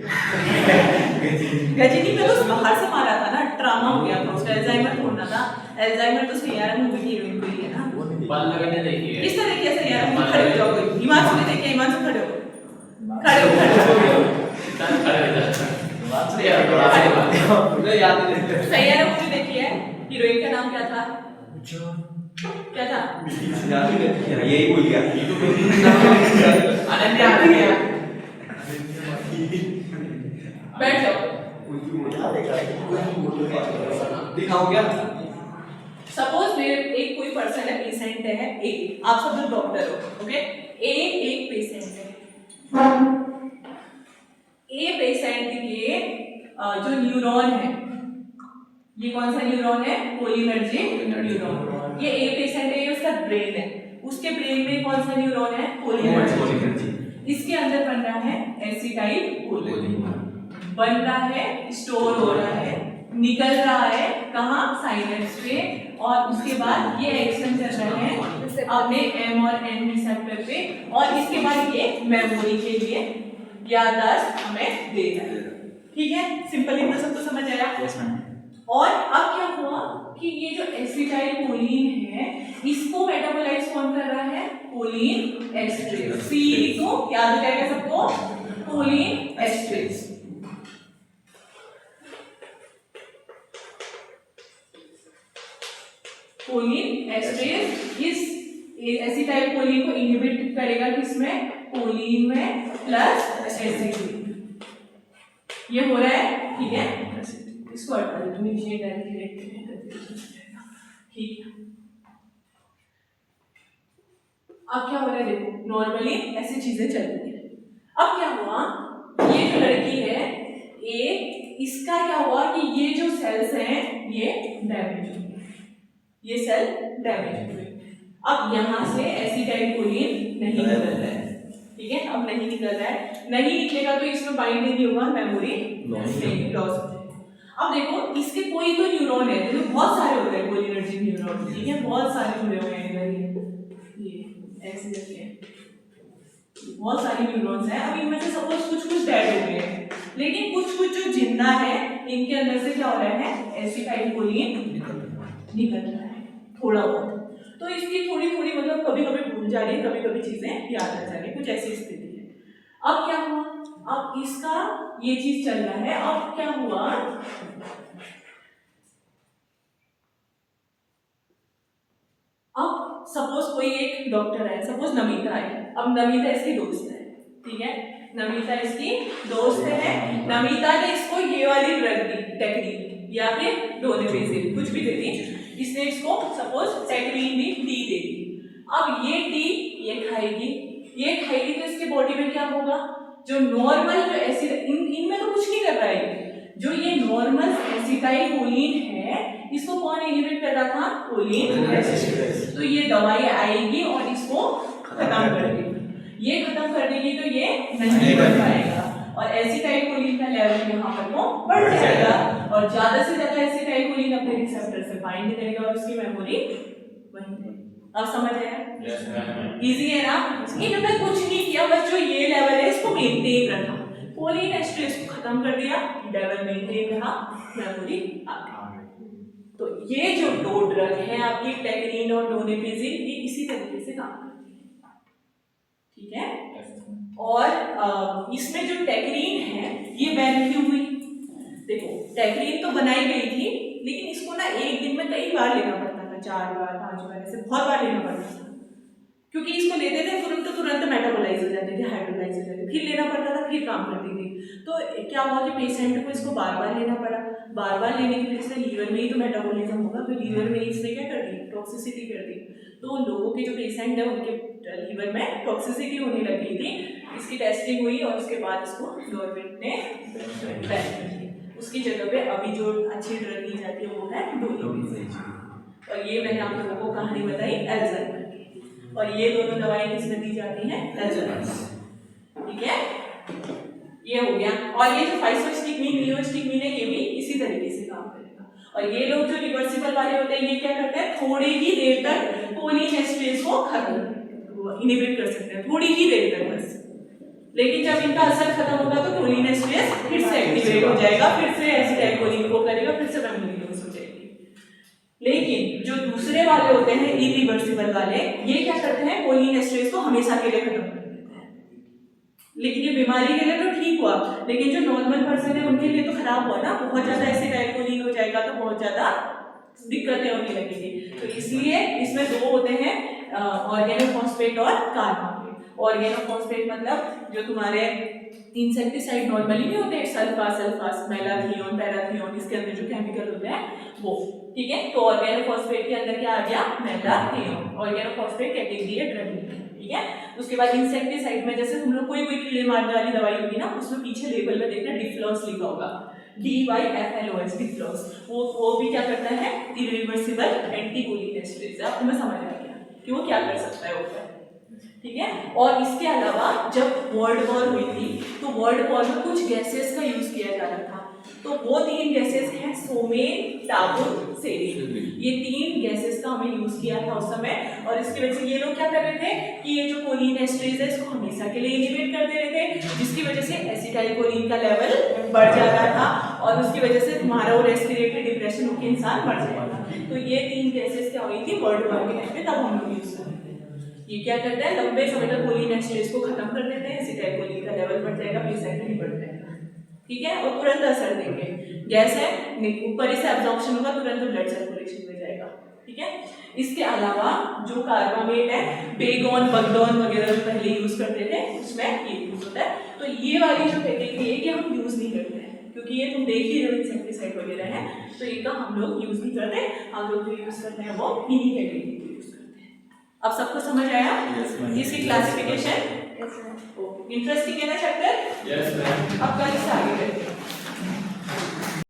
गजनी में तो बाहर से मारा था ना, ट्रामा हो गया था उसका, एल्जाइमर होना था। एल्जाइमर तो सैयारा मूवी की हीरोइन को ही है ना। बाल लगने देखिए। किस तरह की सैयारा मूवी? खड़े हो जाओ, कोई हिमांशु ने देखी है, हिमांशु खड़े हो, खड़े हो। सैयारा मूवी देखी है, हीरोइन का नाम क्या था? क्या था? यही भूल गया। अनन्या आ गया। बैठ जाओ। दिखाओ क्या? सपोज मेरे एक कोई पर्सन है, पेशेंट है, एक आप सब लोग डॉक्टर हो, ओके? एक पेशेंट है, ए पेशेंट के जो न्यूरॉन है, ये कौन सा न्यूरॉन है? Cholinergic neuron. ये ए पेशेंट है, ये उसका ब्रेन है, उसके ब्रेन में कौन सा न्यूरॉन है? कोलिनर्जिक। इसके अंदर बन रहा है एसिटाइल कोलिन, बन रहा है, स्टोर हो रहा है, निकल रहा है कहाँ? साइनेप्स पे, और उसके बाद ये एक्शन चल रहा है अपने एम और एन रिसेप्टर पे, और इसके बाद ये मेमोरी के लिए याददाश्त हमें दे रहा है, ठीक है? सिंपल इतना सबको समझ आया? Yes ma'am. और अब क्या हुआ कि ये जो एसिटाइल कोलिन है, इसको मेटाबोलाइज कौन कर रहा है? Choline esterase. सी तो याद हो जाएगा सबको, कोलिन एस्ट्रेज। कोलिन एस्ट्रेज इस एसिटाइल कोलिन को इनहिबिट करेगा, किसमें? कोलिन में प्लस एसिटिक। ये हो रहा है, ठीक है? इसको हटा दो, तुम नीचे डायरेक्टली देखते हैं, ठीक है? अब क्या हो रहा है देखो, नॉर्मली ऐसी चीजें चलती है। अब क्या हुआ, ये जो लड़की है ए, इसका क्या हुआ कि ये जो सेल्स हैं ये डैमेज हो गए, ये सेल डैमेज हो गए। अब यहाँ से एसिटाइल कोलिन नहीं निकल रहा है, ठीक है? अब नहीं निकल रहा है, नहीं निकलेगा तो इसमें बाइंड नहीं होगा, मेमोरी लॉस हो जाएगा। अब देखो, इसके कोई तो न्यूरॉन है, देखो बहुत सारे होते हैं कोलिनर्जिक न्यूरॉन, ठीक है? बहुत सारे जुड़े हुए हैं इधर, ये ऐसे करके बहुत सारे न्यूरॉन्स हैं। अब इनमें से सपोज कुछ डेड हो गए हैं, लेकिन कुछ जो जिंदा है, इनके अंदर से क्या हो रहा है? एसिटाइल कोलिन निकल रहा है थोड़ा बहुत। तो इसकी थोड़ी मतलब कभी भूल जा रही है, कभी चीजें याद आ जा रही है, कुछ ऐसी स्थिति है। अब क्या हुआ, अब इसका ये चीज चल रहा है। अब क्या हुआ, अब सपोज कोई एक डॉक्टर है, सपोज नमिता है। अब नमिता इसकी दोस्त है, ठीक है? नमिता इसकी दोस्त है, नमिता ने इसको ये वाली ड्रग दी, टेक्रीन या फिर डोनेपेजिल, कुछ भी दे दी। इसने इसको सपोज टेक्रीन दी, टी दे दी। अब ये टी ये खाएगी तो इसके बॉडी में क्या होगा? जो नॉर्मल जो एसिड, इनमें तो कुछ नहीं कर रहा है, जो ये नॉर्मल एसिटाइल कोलिन है, इसको कौन इनहिबिट कर रहा था? Cholinesterase. तो ये दवाई आएगी और इसको खत्म कर देगी। ये खत्म कर देगी तो ये नहीं बढ़ पाएगा, और एसिटाइल कोलिन का लेवल यहाँ पर वो बढ़ जाएगा, और ज्यादा से ज्यादा एसिटाइल कोलिन अपने रिसेप्टर से बाइंड करेगा और उसकी मेमोरी वहीं रहेगी। अब समझ आया? इजी है ना? इन्होंने कुछ नहीं किया, बस जो ये लेवल है इसको मेंटेन रखा, कोलिन एस्ट्रेज को खत्म कर दिया, लेवल मेंटेन रहा, मेमोरी आ गई। तो ये जो दो ड्रग है आपकी टेक्रीन और डोनेपेजिल, ये इसी तरीके से काम करती है, ठीक है? और इसमें जो टेक्रीन है ये बैन क्यों हुई? देखो, टेक्रीन तो बनाई गई थी, लेकिन इसको ना एक दिन में कई बार लेना पड़ता था, 4 बार 5 बार, ऐसे बहुत बार लेना पड़ता था, क्योंकि इसको लेते थे तुरंत मेटाबोलाइज हो जाते थे, हाइड्रोलाइज हो जाते थे, फिर लेना पड़ता था, फिर काम करती थी। तो क्या हुआ कि पेशेंट को इसको बार बार लेना पड़ा, बार बार लेने की वजह से लीवर में ही तो मेटाबॉलिज्म होगा, तो लीवर में इसने क्या कर दी? टॉक्सिसिटी कर दी। तो लोगों के जो पेशेंट है उनके लीवर में टॉक्सिसिटी होने लगी थी, इसकी टेस्टिंग हुई और उसके बाद इसको गवर्नमेंट ने बैन कर दिया। उसकी जगह पे अभी जो अच्छी ड्रग दी जाती है वो है डोलोमिथेन। और ये मैंने आप लोगों को कहानी बताई अल्जाइमर की, और ये दोनों दवाएं किसमें दी जाती हैं? अल्जाइमर। ठीक है, ये हो गया। और ये जो फाइसोस्टिग्मीन नियोस्टिग्मीन है ये भी इसी तरीके से काम करेगा। और ये लोग जो रिवर्सिबल वाले होते हैं ये क्या करते हैं? थोड़ी ही देर तक कोलिन एस्ट्रेज को इनहिबिट कर सकते हैं, थोड़ी ही देर तक बस। लेकिन जब इनका असर खत्म होगा तो कोलिन एस्ट्रेज फिर से एक्टिवेट हो जाएगा, फिर से एसिटाइलकोलिन को करेगा, फिर से मेमोरी लॉस हो जाएगी। लेकिन जो दूसरे वाले होते हैं इरिवर्सिबल वाले, ये क्या करते हैं? कोलिन एस्ट्रेज को हमेशा के लिए खत्म कर देते हैं। लेकिन ये बीमारी के लिए तो ठीक हुआ, लेकिन जो नॉर्मल पर्सन है उनके लिए तो खराब हुआ ना। बहुत ज्यादा एसिटाइलकोलिन हो जाएगा तो बहुत ज्यादा दिक्कतें होने लगेंगी। तो इसलिए इसमें दो होते हैं, ऑर्गेनोफॉस्फेट और कार्बामेट। ऑर्गेनोफॉस्फेट मतलब जो तुम्हारे इंसेक्टिसाइड नॉर्मली नहीं होते, सल्फास, मेलाथियोन, पैराथियोन, इसके अंदर जो केमिकल होते हैं वो, ठीक है। तो ऑर्गेनोफॉस्फेट के अंदर क्या आ गया? मेलाथियोन। ऑर्गेनोफॉस्फेट कैटेगरी है ड्रग, ठीक है। उसके बाद इंसेक्टिसाइड में जैसे हम लोग कोई कीड़े मारने वाली दवाई होगी ना, उसमें पीछे लेबल में देखना डिफ्लॉस लिखा होगा, DYFLOS, डिफ्लॉस। वो भी क्या करता है? Irreversible anticholinesterase. आपको मैं समझ आ गया कि वो क्या कर सकता है ऊपर, ठीक है। और इसके अलावा जब वर्ल्ड वॉर हुई थी तो वर्ल्ड वॉर में कुछ गैसेस का यूज किया जा रहा था। तो वो 3 गैसेस हैं, सोमेन, टाबुन, सेरिन। ये 3 गैसेस का हमें यूज किया था उस समय। और इसकी वजह से ये लोग क्या कर रहे थे कि ये जो कोलिन एस्ट्रेज है इसको हमेशा के लिए इनहिबिट कर दे रहे थे, जिसकी वजह से एसिटाइलकोलिन का लेवल बढ़ जाता था और उसकी वजह से तुम्हारा वो रेस्पिरेटरी डिप्रेशन होकर इंसान मर जाएगा। तो ये 3 गैसेस क्या हुई थी वर्ल्ड वॉर के टाइम पे, तब हम लोग यूज करते थे। ये क्या करता है? लंबे समय तक कोलिन एस्ट्रेज को खत्म कर देते हैं, एसिटाइलकोलिन का लेवल बढ़ जाएगा, बेसाइक्लिन बढ़ जाएगा, ठीक है। और तुरंत असर देंगे, गैस है ऊपर से एब्जॉर्प्शन होगा, तुरंत ब्लड सर्कुलेशन में जाएगा, ठीक है। इसके अलावा जो कार्बामेट है, बेगोन, बगडोन वगैरह जो पहले यूज करते थे उसमें ये यूज होता है। तो ये वाली जो कैटेगरी है ये हम यूज नहीं करते हैं, क्योंकि ये तुम देख ही रहे हो इंसेक्टिसाइड वगैरह है, तो इनका हम लोग यूज नहीं करते। हम लोग जो यूज करते हैं वो इन्हीं कैटेगरी को यूज करते हैं। अब सबको समझ आया इसकी क्लासिफिकेशन? इंटरेस्टिंग है ना चैप्टर? Yes ma'am. अब कल से आगे बढ़ते हैं।